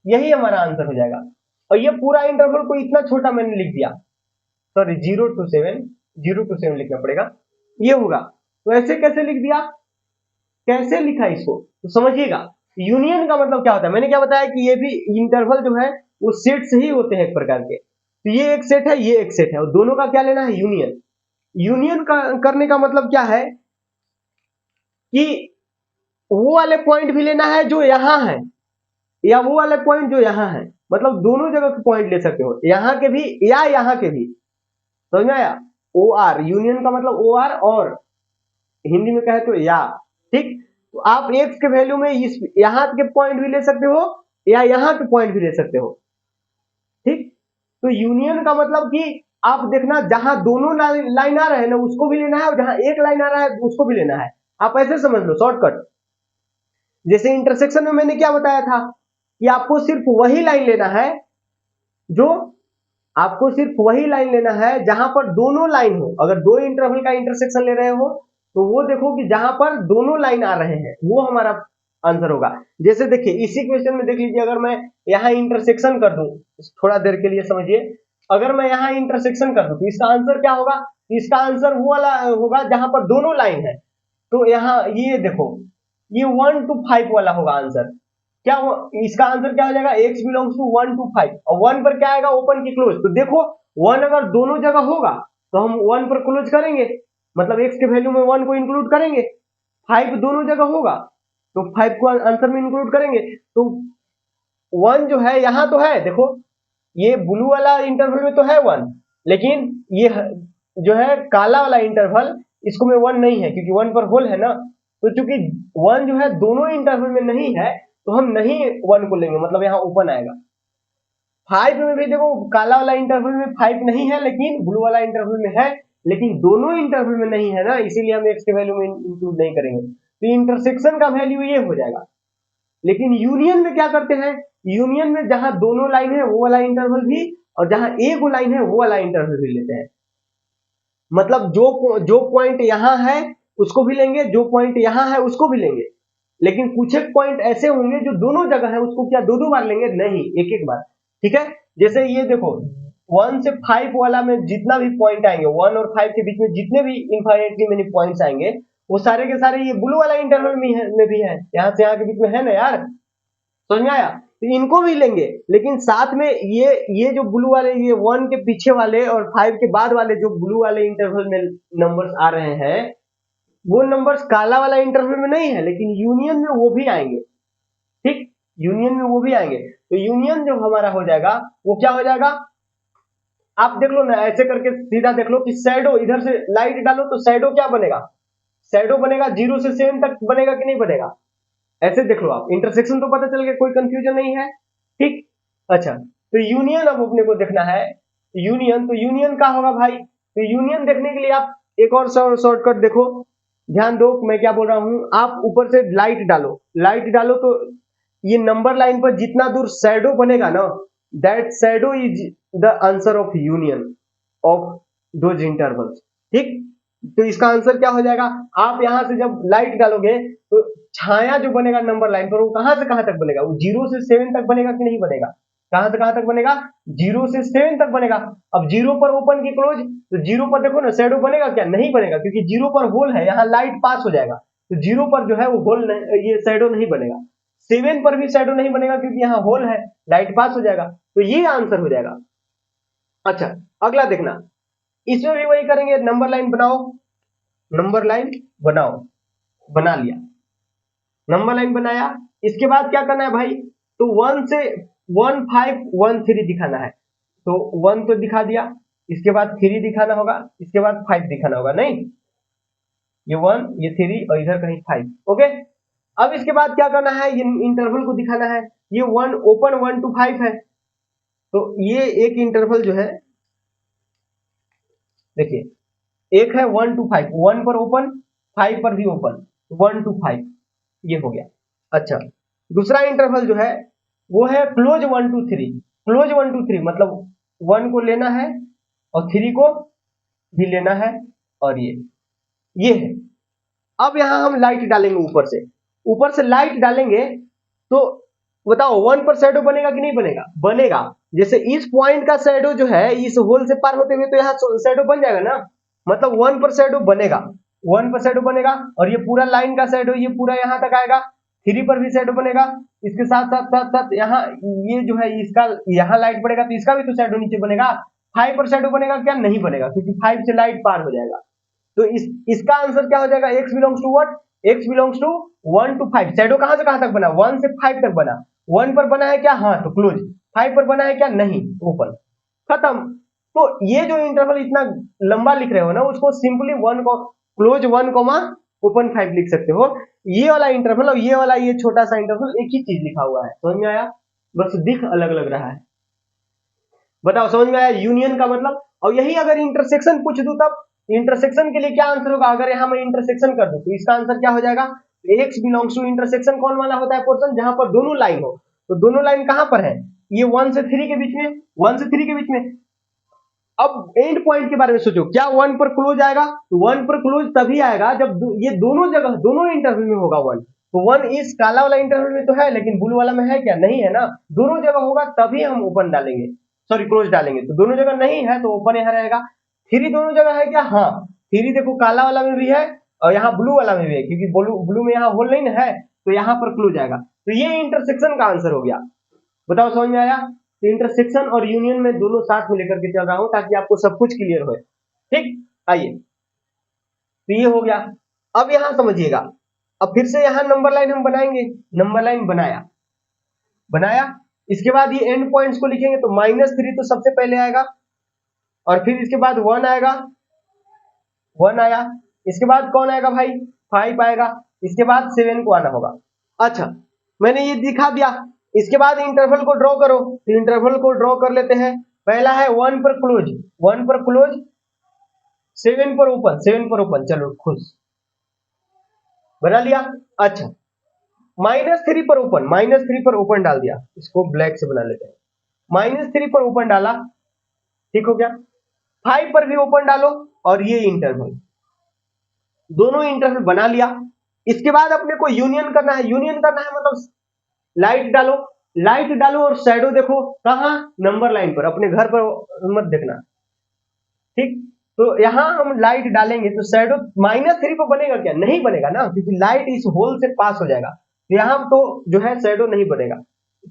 यही हमारा आंसर हो जाएगा। और ये पूरा इंटरवल को इतना छोटा मैंने लिख दिया, सॉरी 0 to 7 लिखना पड़ेगा, ये होगा। तो ऐसे कैसे लिख दिया, कैसे लिखा इसको तो समझिएगा। यूनियन का मतलब क्या होता है, मैंने क्या बताया कि ये भी इंटरवल जो है वो सेट से ही होते हैं एक प्रकार के, तो ये एक सेट है, ये एक सेट है, और दोनों का क्या लेना है, यूनियन। यूनियन का करने का मतलब क्या है कि वो वाले पॉइंट भी लेना है जो यहाँ है, या वो वाले पॉइंट जो यहाँ है, मतलब दोनों जगह के पॉइंट ले सकते हो, यहाँ के भी या यहाँ के भी, समझ में आया। ओ आर, यूनियन का मतलब ओ आर, और हिंदी में कहे तो या, ठीक। तो आप x के वैल्यू में इस यहाँ के पॉइंट भी ले सकते हो या यहाँ के पॉइंट भी ले सकते हो, ठीक। तो यूनियन का मतलब कि आप देखना जहां दोनों लाइन आ रहे हैं ना उसको भी लेना है, और जहां एक लाइन आ रहा है उसको भी लेना है, आप ऐसे समझ लो शॉर्टकट। जैसे इंटरसेक्शन में मैंने क्या बताया था कि आपको सिर्फ वही लाइन लेना है, जो आपको सिर्फ वही लाइन लेना है जहां पर दोनों लाइन हो, अगर दो इंटरवल का इंटरसेक्शन ले रहे हो तो वो देखो कि जहां पर दोनों लाइन आ रहे हैं वो हमारा आंसर होगा। जैसे देखिए इसी क्वेश्चन में देख लीजिए, अगर मैं यहाँ इंटरसेक्शन कर दूं, थोड़ा देर के लिए समझिए, अगर मैं यहाँ इंटरसेक्शन कर दूं तो इसका आंसर क्या होगा, इसका आंसर वो वाला होगा जहां पर दोनों लाइन है। तो यहाँ ये देखो, ये 1 to 5 वाला होगा आंसर, क्या इसका आंसर क्या हो जाएगा, x बिलोंग्स टू 1 to 5, और 1 पर क्या आएगा, ओपन की क्लोज। तो देखो 1 अगर दोनों जगह होगा तो हम 1 पर क्लोज करेंगे, मतलब x के वैल्यू में 1 को इंक्लूड करेंगे, 5 दोनों जगह होगा तो 5 को आंसर में इंक्लूड करेंगे। तो 1 जो है यहाँ तो है, देखो ये ब्लू वाला इंटरवल में तो है 1, लेकिन ये जो है काला वाला इंटरवल, इसको में 1 नहीं है क्योंकि 1 पर होल है ना, तो चूंकि 1 जो है दोनों इंटरवल में नहीं है तो हम नहीं 1 को लेंगे, मतलब यहाँ ओपन आएगा। 5 में भी देखो काला वाला इंटरवल में 5 नहीं है लेकिन ब्लू वाला इंटरवल में है, लेकिन दोनों इंटरवल में नहीं है ना, इसीलिए हम x के वैल्यू में इंक्लूड नहीं करेंगे। तो इंटरसेक्शन का वैल्यू ये हो जाएगा। लेकिन यूनियन में क्या करते हैं, यूनियन में जहां दोनों लाइन है वो वाला इंटरवल भी, और जहां एक लाइन है वो वाला इंटरवल भी लेते हैं। मतलब जो पॉइंट यहां है उसको भी लेंगे, जो पॉइंट यहां है उसको भी लेंगे, लेकिन कुछ एक पॉइंट ऐसे होंगे जो दोनों जगह है उसको क्या दो बार लेंगे, नहीं एक एक बार। ठीक है, जैसे ये देखो 1 से 5 वाला में जितना भी पॉइंट आएंगे, 1 और 5 के बीच में जितने भी इनफाइनाइटली मेनी पॉइंट्स आएंगे वो सारे के सारे ये ब्लू वाला इंटरवल में भी है, यहाँ से यहाँ के बीच में है ना यार, समझ में आया। तो इनको भी लेंगे, लेकिन साथ में ये जो ब्लू वाले, ये 1 के पीछे वाले और 5 के बाद वाले जो ब्लू वाले इंटरवल में नंबर्स आ रहे हैं वो नंबर्स काला वाला इंटरवल में नहीं है, लेकिन यूनियन में वो भी आएंगे। ठीक, यूनियन में वो भी आएंगे। तो यूनियन जो हमारा हो जाएगा वो क्या हो जाएगा, आप देख लो ना, ऐसे करके सीधा देख लो कि शैडो, इधर से लाइट डालो तो शैडो क्या बनेगा, शैडो बनेगा 0 से 7 तक बनेगा कि नहीं बनेगा, ऐसे देख लो आप। इंटरसेक्शन तो पता चल गया, कोई कंफ्यूजन नहीं है। ठीक, अच्छा तो यूनियन अब अपने को देखना है। यूनियन, तो यूनियन क्या होगा भाई, तो यूनियन देखने के लिए आप एक और शॉर्टकट देखो, ध्यान दो मैं क्या बोल रहा हूं। आप ऊपर से लाइट डालो, लाइट डालो तो ये नंबर लाइन पर जितना दूर शैडो बनेगा ना, that shadow is the answer of union of those intervals. ठीक, तो इसका आंसर क्या हो जाएगा, आप यहां से जब लाइट डालोगे तो छाया जो बनेगा नंबर लाइन पर वो कहां से कहां तक बनेगा, वो 0 से 7 तक बनेगा कि नहीं बनेगा, कहां से कहां तक बनेगा, 0 से 7 तक बनेगा। अब 0 पर ओपन की क्लोज, तो 0 पर देखो ना शैडो बनेगा क्या, नहीं बनेगा, क्योंकि 0 पर होल है, यहाँ लाइट पास हो जाएगा, तो 0 पर जो है वो होल, ये शैडो नहीं बनेगा। 7 पर भी शैडो नहीं बनेगा क्योंकि यहाँ होल है, लाइट पास हो जाएगा, तो ये आंसर हो जाएगा। अच्छा अगला देखना, इसमें भी वही करेंगे, नंबर लाइन बनाओ, नंबर लाइन बनाओ, बना लिया, नंबर लाइन बनाया, इसके बाद क्या करना है भाई, तो 1 से 1 5 1 3 दिखाना है, तो 1 तो दिखा दिया, इसके बाद 3 दिखाना होगा, इसके बाद 5 दिखाना होगा, नहीं ये 1 ये 3 और इधर कहीं 5। ओके, अब इसके बाद क्या करना है, ये इंटरवल को दिखाना है, ये 1 ओपन 1 to 5 है, तो ये एक इंटरवल जो है देखिए एक है 1 to 5, 1 पर ओपन 5 पर भी ओपन, 1 to 5 ये हो गया। अच्छा दूसरा इंटरवल जो है वो है क्लोज 1 to 3, क्लोज 1 to 3 मतलब 1 को लेना है और 3 को भी लेना है, और ये है। अब यहां हम लाइट डालेंगे ऊपर से लाइट डालेंगे तो बताओ 1 पर शैडो बनेगा कि नहीं बनेगा, बनेगा। जैसे इस पॉइंट का शैडो जो है इस होल से पार होते हुए तो यहाँ शैडो बन जाएगा ना, मतलब 1 पर शैडो बनेगा, 1 पर शैडो बनेगा, और ये पूरा लाइन का शैडो ये पूरा यहाँ तक आएगा, 3 पर भी शैडो बनेगा, इसके साथ साथ साथ साथ यहाँ ये जो है इसका यहाँ लाइट पड़ेगा तो इसका भी तो शैडो नीचे बनेगा। 5 पर शैडो बनेगा क्या, नहीं बनेगा, क्योंकि 5 से लाइट पार हो जाएगा। तो इसका आंसर क्या हो जाएगा, x belongs to what, x belongs to 1 to 5। Shadow कहां से कहां तक बना, 1 से 5 तक बना, 1 पर बना है क्या, हाँ तो क्लोज, 5 पर बना है क्या, नहीं ओपन, खत्म। तो ये जो इंटरवल इतना लंबा लिख रहे हो ना उसको सिंपली 1 को क्लोज 1 ओपन 5 लिख सकते हो। ये वाला इंटरवल और ये वाला ये छोटा सा इंटरवल एक ही चीज लिखा हुआ है, समझ में आया, बस दिख अलग अलग रहा है। बताओ समझ में आया यूनियन का मतलब। और यही अगर इंटरसेक्शन पूछ दूं तब इंटरसेक्शन के लिए क्या आंसर होगा, अगर यहां मैं इंटरसेक्शन कर दूं तो इसका आंसर क्या हो जाएगा, x बिलोंग्स टू इंटरसेक्शन कौन वाला होता है पोर्शन, जहां पर दोनों लाइन हो, तो दोनों लाइन कहां पर है, ये 1 से 3 के बीच में, 1 से 3 के बीच में। अब एंड पॉइंट के बारे में सोचो, क्या 1 पर क्लोज आएगा, तो 1 पर क्लोज तभी आएगा जब ये दोनों जगह दोनों इंटरवल में होगा 1, तो 1 इस काला वाला इंटरवल में तो है लेकिन ब्लू वाला में है क्या, नहीं है ना, दोनों जगह होगा तभी हम ओपन डालेंगे, सॉरी क्लोज डालेंगे, तो दोनों जगह नहीं है तो ओपन यहाँ रहेगा। 3 दोनों जगह है क्या, हाँ 3 देखो काला वाला में भी है और यहाँ ब्लू वाला में भी है, क्योंकि ब्लू में यहाँ होल नहीं ना है तो यहाँ पर क्लोज आएगा, तो ये इंटरसेक्शन का आंसर हो गया। बताओ समझ में आया, तो इंटरसेक्शन और यूनियन में दोनों साथ में लेकर के चल रहा हूं ताकि आपको सब कुछ क्लियर हो। ठीक, आइए तो ये हो गया। अब यहां समझिएगा, अब फिर से यहां नंबर लाइन हम बनाएंगे, नंबर लाइन बनाया, इसके बाद ये एंड पॉइंट्स को लिखेंगे, तो -3 तो सबसे पहले आएगा, और फिर इसके बाद 1 आएगा, 1 आया, इसके बाद कौन आएगा भाई, 5 आएगा, इसके बाद 7 को आना होगा। अच्छा, मैंने ये दिखा दिया। इसके बाद इंटरवल को ड्रॉ करो, तो इंटरवल को ड्रॉ कर लेते हैं। पहला है 1 पर क्लोज, 1 पर क्लोज, 7 पर ओपन, 7 पर ओपन। चलो खुश, बना लिया। अच्छा, -3 पर ओपन, -3 पर ओपन डाल दिया। इसको ब्लैक से बना लेते हैं। -3 पर ओपन डाला, ठीक हो गया। 5 पर भी ओपन डालो, और ये इंटरवल, दोनों इंटरवल बना लिया। इसके बाद अपने को यूनियन करना है। यूनियन करना है मतलब लाइट डालो, लाइट डालो और शैडो देखो कहां, नंबर लाइन पर, अपने घर पर मत देखना, ठीक। तो यहां हम लाइट डालेंगे तो शैडो -3 पर बनेगा क्या? नहीं बनेगा ना, क्योंकि लाइट इस होल से पास हो जाएगा। तो यहां तो जो है शैडो नहीं बनेगा।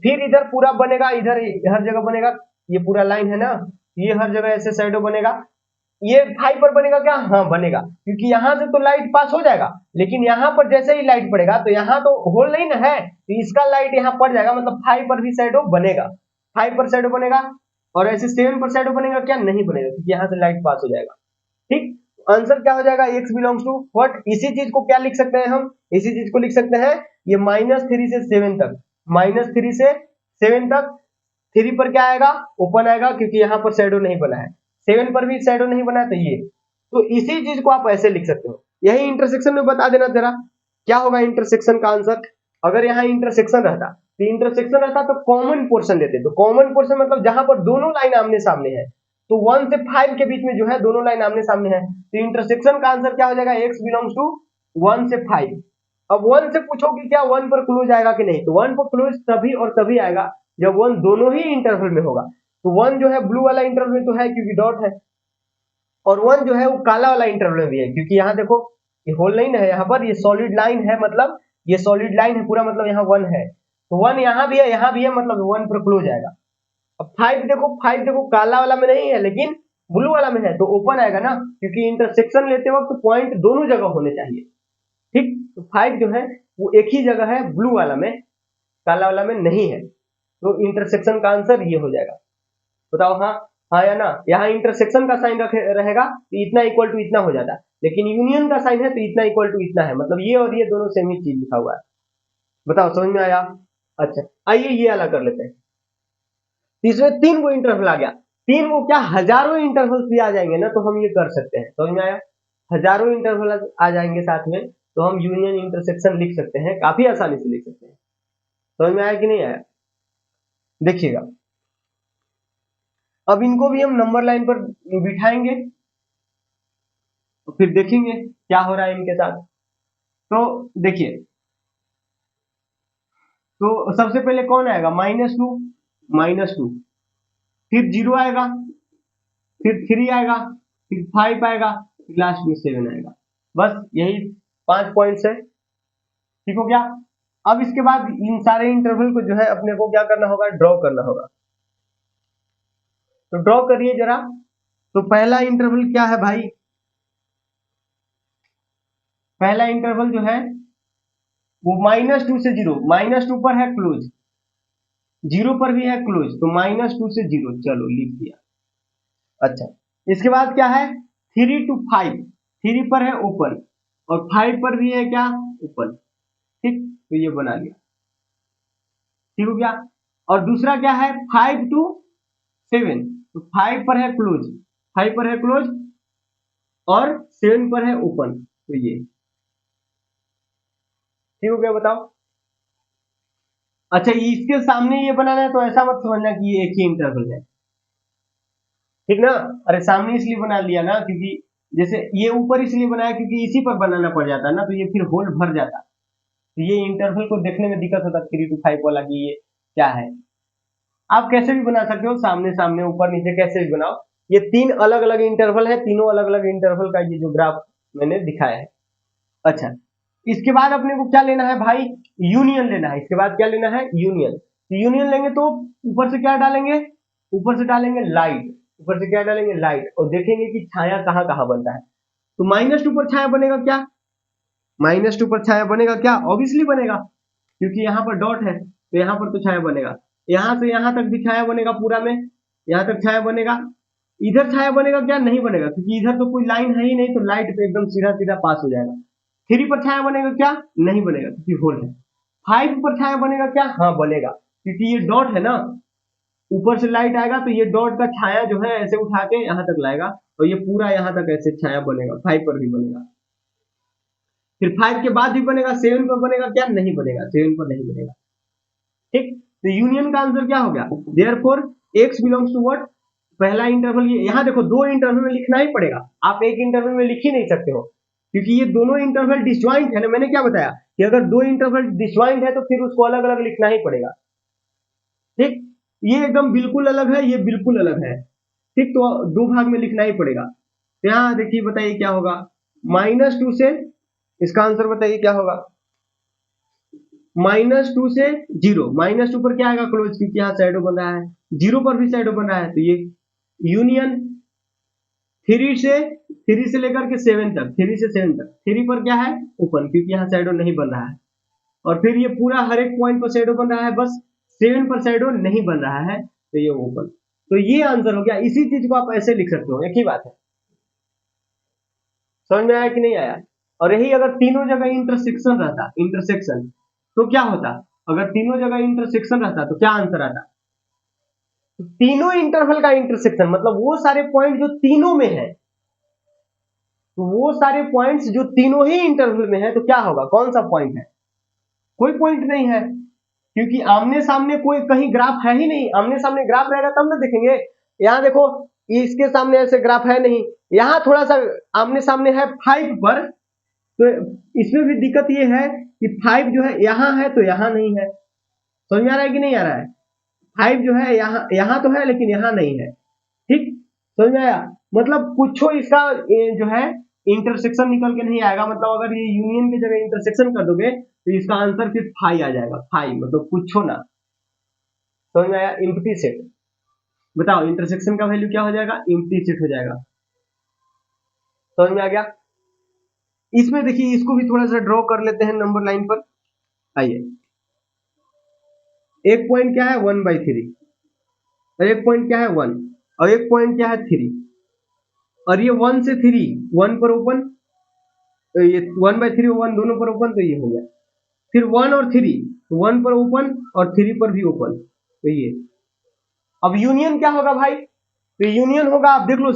फिर इधर पूरा बनेगा, इधर हर जगह बनेगा। ये पूरा लाइन है ना, ये हर जगह ऐसे शैडो बनेगा। ये 5 पर बनेगा क्या? हाँ बनेगा, क्योंकि यहां से तो लाइट पास हो जाएगा, लेकिन यहां पर जैसे ही लाइट पड़ेगा तो यहां तो होल नहीं ना है, तो इसका लाइट यहां पड़ जाएगा, मतलब 5 पर भी शैडो बनेगा। 5 पर शैडो बनेगा, और ऐसे 7 पर शैडो बनेगा क्या? नहीं बनेगा, क्योंकि यहां से लाइट पास हो जाएगा, ठीक। आंसर क्या हो जाएगा? x belongs to what? इसी चीज को क्या लिख सकते हैं हम? इसी चीज को लिख सकते हैं, ये -3 से 7 तक, -3 से 7 तक। 3 पर क्या आएगा? ओपन आएगा, क्योंकि यहां पर शैडो नहीं बना है। 7 पर भी शैडो नहीं बना है, तो ये, तो इसी चीज को आप ऐसे लिख सकते हो। यही इंटरसेक्शन में बता देना जरा, क्या होगा इंटरसेक्शन का आंसर? अगर यहाँ इंटरसेक्शन रहता, तो इंटरसेक्शन रहता तो कॉमन पोर्शन लेते। तो कॉमन पोर्शन मतलब जहां पर दोनों लाइन आमने सामने है, तो 1 से 5 के बीच में जो है दोनों लाइन आमने सामने है, तो इंटरसेक्शन का आंसर क्या हो जाएगा? x बिलोंग्स टू 1 से 5। अब 1 से पूछो कि क्या 1 पर क्लोज आएगा कि नहीं, तो 1 पर क्लोज तभी और तभी आएगा जब 1 दोनों ही इंटरवल में होगा। तो 1 जो है ब्लू वाला इंटरवल में तो है, क्योंकि डॉट है, और 1 जो है वो काला वाला इंटरवल में भी है, क्योंकि यहाँ देखो ये होल नहीं है, यहाँ पर ये सॉलिड लाइन है, मतलब ये सॉलिड लाइन है पूरा, मतलब यहाँ 1 है, तो 1 यहाँ भी है, यहाँ भी है, मतलब 1 पर क्लोज आएगा। अब 5 देखो, 5 देखो काला वाला में नहीं है, लेकिन ब्लू वाला में है, तो ओपन आएगा ना, क्योंकि इंटरसेक्शन लेते वक्त पॉइंट दोनों जगह होने चाहिए, ठीक। तो 5 जो है वो एक ही जगह है, ब्लू वाला में, काला वाला में नहीं है। तो इंटरसेक्शन का आंसर ये हो जाएगा। बताओ हाँ, हाँ या ना? यहाँ इंटरसेक्शन का साइन रहेगा तो इतना इक्वल टू इतना हो जाता है, लेकिन यूनियन का साइन है तो इतना इक्वल टू इतना है, मतलब ये और ये दोनों सेम ही चीज लिखा हुआ है। बताओ समझ में आया? अच्छा, आइए ये अलग कर लेते हैं। इसमें 3 को इंटरवल आ गया, 3 को क्या हजारों इंटरवल भी आ जाएंगे ना, तो हम ये कर सकते हैं। समझ में आया? हजारों इंटरवल आ जाएंगे साथ में, तो हम यूनियन इंटरसेक्शन लिख सकते हैं, काफी आसानी से लिख सकते हैं। समझ में आया कि नहीं आया? देखिएगा, अब इनको भी हम नंबर लाइन पर बिठाएंगे, तो फिर देखेंगे क्या हो रहा है इनके साथ। तो देखिए, तो सबसे पहले कौन आएगा? -2, -2, फिर 0 आएगा, फिर 3 आएगा, फिर 5 आएगा, फिर लास्ट में 7 आएगा। बस यही 5 पॉइंट्स है, ठीक हो गया। अब इसके बाद इन सारे इंटरवल को जो है अपने को क्या करना होगा? ड्रॉ करना होगा। तो ड्रॉ करिए जरा। तो पहला इंटरवल क्या है भाई? पहला इंटरवल जो है वो -2 से 0, -2 पर है क्लोज, 0 पर भी है क्लोज, तो -2 से 0, चलो लिख दिया। अच्छा, इसके बाद क्या है? 3 to 5, 3 पर है ओपन, और 5 पर भी है क्या? ओपन, ठीक। तो ये बना लिया, ठीक हो गया। और दूसरा क्या है? 5 to 7, तो 5 पर है क्लोज, 5 पर है क्लोज, और 7 पर है ओपन, तो ये ठीक हो गया। बताओ। अच्छा, इसके सामने ये बनाना है, तो ऐसा मत समझना कि ये एक ही इंटरवल है, ठीक ना। अरे सामने इसलिए बना लिया ना, क्योंकि जैसे ये ऊपर इसलिए बनाया क्योंकि इसी पर बनाना पड़ जाता ना, तो ये फिर होल भर जाता, तो ये इंटरवल को देखने में दिक्कत होता 3 to 5 वाला कि ये क्या है। आप कैसे भी बना सकते हो, सामने सामने ऊपर नीचे कैसे भी बनाओ। ये 3 अलग अलग इंटरवल है, तीनों अलग अलग इंटरवल का ये जो ग्राफ मैंने दिखाया है। अच्छा, इसके बाद अपने को क्या लेना है भाई? यूनियन लेना है। इसके बाद क्या लेना है? यूनियन। तो यूनियन लेंगे तो ऊपर से क्या डालेंगे? ऊपर से डालेंगे लाइट, ऊपर से क्या डालेंगे? लाइट, और देखेंगे कि छाया कहाँ कहाँ बनता है। तो -2 पर छाया बनेगा क्या? -2 पर छाया बनेगा क्या? ऑब्वियसली बनेगा, क्योंकि यहाँ पर डॉट है, तो यहाँ पर तो छाया बनेगा। यहाँ से यहाँ तक भी छाया बनेगा, पूरा में यहाँ तक छाया बनेगा। इधर छाया बनेगा क्या? नहीं बनेगा, क्योंकि इधर तो कोई लाइन है ही नहीं, तो लाइट पे एकदम सीधा सीधा पास हो जाएगा, 3 पर छाया बनेगा क्या? नहीं बनेगा क्योंकि होल है। 5 पर छाया बनेगा क्या? हाँ बनेगा, क्योंकि ये डॉट है ना, ऊपर से लाइट आएगा तो ये डॉट का छाया जो है ऐसे उठा के यहाँ तक लाएगा और ये पूरा यहाँ तक ऐसे छाया बनेगा, 5 पर भी बनेगा। फिर 5 के बाद भी बनेगा, 7 पर बनेगा क्या? नहीं बनेगा, 7 पर नहीं बनेगा। ठीक, तो यूनियन का आंसर क्या हो गया? Therefore x belongs to what? पहला इंटरवल, ये यहाँ देखो दो इंटरवल में लिखना ही पड़ेगा, आप एक इंटरवल में लिख ही नहीं सकते हो, क्योंकि ये दोनों इंटरवल डिसजॉइंट है ना। मैंने क्या बताया कि अगर दो इंटरवल डिसजॉइंट है तो फिर उसको अलग अलग लिखना ही पड़ेगा। ठीक, ये एकदम बिल्कुल अलग है, ये बिल्कुल अलग है। ठीक, तो दो भाग में लिखना ही पड़ेगा। तो यहाँ देखिए, बताइए क्या होगा? -2 से, इसका आंसर बताइए क्या होगा? -2 से 0, -2 पर क्या आएगा? क्लोज, क्योंकि यहाँ शैडो बन रहा है। 0 पर भी शैडो बन रहा है, तो ये यूनियन। 3 से लेकर के 7 तक, 3 से 7 तक, 3 पर क्या है? ओपन, क्योंकि यहाँ शैडो नहीं बन रहा है। और फिर ये पूरा हर एक पॉइंट पर शैडो बन रहा है, बस 7 पर शैडो नहीं बन रहा है, तो ये ओपन। तो ये आंसर हो गया। इसी चीज को आप ऐसे लिख सकते हो, एक ही बात है। समझ में आया कि नहीं आया? और यही अगर तीनों जगह इंटरसेक्शन रहता, इंटरसेक्शन, तो क्या होता? अगर तीनों जगह इंटरसेक्शन रहता तो क्या आंसर आता? तीनों इंटरवल का इंटरसेक्शन, मतलब वो सारे पॉइंट जो तीनों में है, तो वो सारे पॉइंट्स जो तीनों ही इंटरवल में है, तो क्या होगा? कौन सा पॉइंट है? कोई पॉइंट नहीं है, क्योंकि आमने सामने कोई कहीं ग्राफ है ही नहीं। आमने सामने ग्राफ रहेगा तब ना देखेंगे। यहाँ देखो, इसके सामने ऐसे ग्राफ है नहीं, यहाँ थोड़ा सा आमने सामने है 5 पर, तो इसमें भी दिक्कत ये है कि 5 जो है यहाँ है तो यहाँ नहीं है। समझ में आ रहा है कि नहीं आ रहा है? 5 जो है यहाँ, यहाँ तो है लेकिन यहाँ नहीं है। ठीक, समझ में आया? मतलब कुछ इसका जो है इंटरसेक्शन निकल के नहीं आएगा। मतलब अगर ये यूनियन की जगह इंटरसेक्शन कर दोगे तो इसका आंसर फिर 5 आ जाएगा। 5 मतलब कुछ ना। समझ में आया? Empty set. बताओ इंटरसेक्शन का वैल्यू क्या हो जाएगा? एम्प्टी सेट हो जाएगा। समझ में आ गया? इसमें देखिए, इसको भी थोड़ा सा ड्रॉ कर लेते हैं नंबर लाइन पर। आइए, एक पॉइंट क्या है? 1/3, और एक पॉइंट क्या है? 1, और एक पॉइंट क्या है? 3, और ये 1 से 3, 1 पर ओपन, तो ये 1/3 1 दोनों पर ओपन, तो ये हो गया। फिर 1 और 3, 1 पर ओपन और 3 पर भी ओपन, तो ये। अब यूनियन क्या होगा भाई? तो यूनियन होगा, आप देख लो,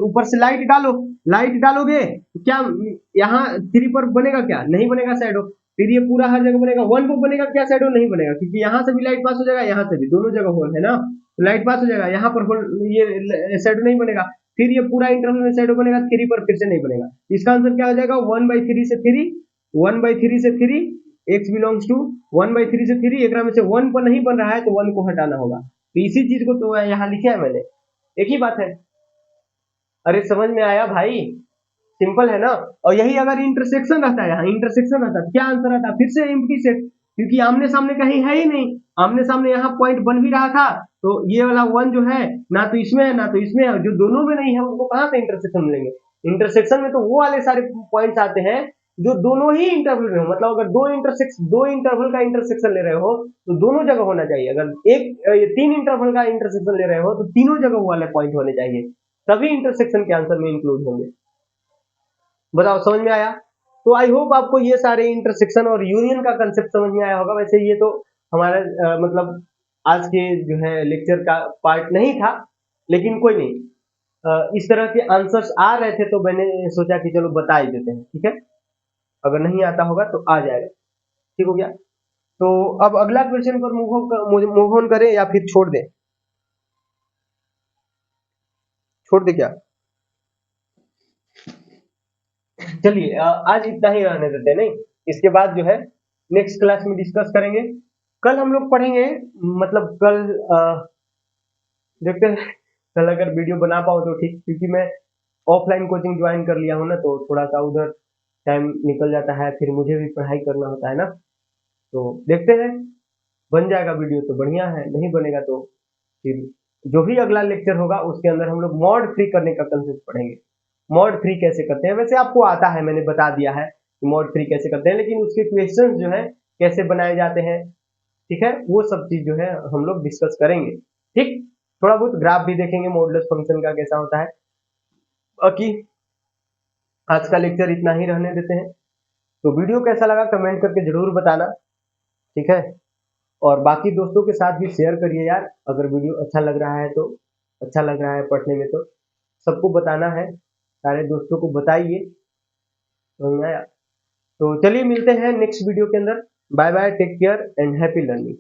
ऊपर से लाइट डालो, लाइट डालोगे तो क्या यहाँ 3 पर बनेगा क्या? नहीं बनेगा शैडो। फिर ये पूरा हर जगह बनेगा। 1 पर बनेगा क्या? शैडो नहीं बनेगा, क्योंकि यहाँ से भी लाइट पास हो जाएगा, यहाँ से भी, दोनों जगह होल है ना, तो लाइट पास हो जाएगा। यहाँ पर होल, ये शैडो नहीं बनेगा। फिर ये पूरा इंटरवल में शैडो बनेगा, 3 पर फिर से नहीं बनेगा। इसका आंसर क्या हो जाएगा? 1/3 से 3, 1/3 से 3, x बिलोंग्स टू 1/3 से 3, एक में से 1 पर नहीं बन रहा है तो 1 को हटाना होगा। तो इसी चीज को तो यहाँ लिखे है मैंने, एक ही बात है। अरे समझ में आया भाई? सिंपल है ना। और यही अगर इंटरसेक्शन रहता है, यहाँ इंटरसेक्शन रहता है, क्या आंसर आता? फिर से एम्प्टी सेट, क्योंकि आमने सामने कहीं है ही नहीं। आमने सामने यहाँ पॉइंट बन भी रहा था, तो ये वाला 1 जो है ना तो इसमें है ना तो इसमें है, जो दोनों में नहीं है उनको कहाँ से इंटरसेक्शन मिलेंगे? इंटरसेक्शन में तो वो वाले सारे पॉइंट्स आते हैं जो दोनों ही इंटरवल में हो। मतलब अगर दो इंटरवल का इंटरसेक्शन ले रहे हो तो दोनों जगह होना चाहिए। अगर एक 3 इंटरवल का इंटरसेक्शन ले रहे हो तो तीनों जगह वाले पॉइंट होने चाहिए, तभी इंटरसेक्शन के आंसर में इंक्लूड होंगे। बताओ समझ में आया? तो आई होप आपको ये सारे इंटरसेक्शन और यूनियन का कंसेप्ट समझ में आया होगा। वैसे ये तो हमारा मतलब आज के जो है लेक्चर का पार्ट नहीं था, लेकिन कोई नहीं, इस तरह के आंसर्स आ रहे थे तो मैंने सोचा कि चलो बता ही देते हैं। ठीक है, अगर नहीं आता होगा तो आ जाएगा। ठीक हो गया? तो अब अगला क्वेश्चन पर मूव ऑन करें या फिर छोड़ दें? छोड़ दे क्या? चलिए आज इतना ही रहने देते हैं। नहीं, इसके बाद जो है नेक्स्ट क्लास में डिस्कस करेंगे। कल हम लोग पढ़ेंगे, मतलब कल देखते हैं, कल अगर वीडियो बना पाओ तो ठीक, क्योंकि मैं ऑफलाइन कोचिंग ज्वाइन कर लिया हूँ ना, तो थोड़ा सा उधर टाइम निकल जाता है, फिर मुझे भी पढ़ाई करना होता है ना। तो देखते हैं, बन जाएगा वीडियो तो बढ़िया है, नहीं बनेगा तो फिर जो भी अगला लेक्चर होगा उसके अंदर हम लोग मॉड फ्री करने का कंसेप्ट पढ़ेंगे। मॉड फ्री कैसे करते हैं, वैसे आपको आता है, मैंने बता दिया है कि मॉड फ्री कैसे करते हैं, लेकिन उसके क्वेश्चन जो है कैसे बनाए जाते हैं, ठीक है, वो सब चीज जो है हम लोग डिस्कस करेंगे। ठीक, थोड़ा बहुत ग्राफ भी देखेंगे मॉडुलस फंक्शन का कैसा होता है। बाकी आज का लेक्चर इतना ही रहने देते हैं। तो वीडियो कैसा लगा कमेंट करके जरूर बताना, ठीक है। और बाकी दोस्तों के साथ भी शेयर करिए यार, अगर वीडियो अच्छा लग रहा है तो, अच्छा लग रहा है पढ़ने में तो सबको बताना है, सारे दोस्तों को बताइए। तो चलिए मिलते हैं नेक्स्ट वीडियो के अंदर। Bye bye, take care and happy learning.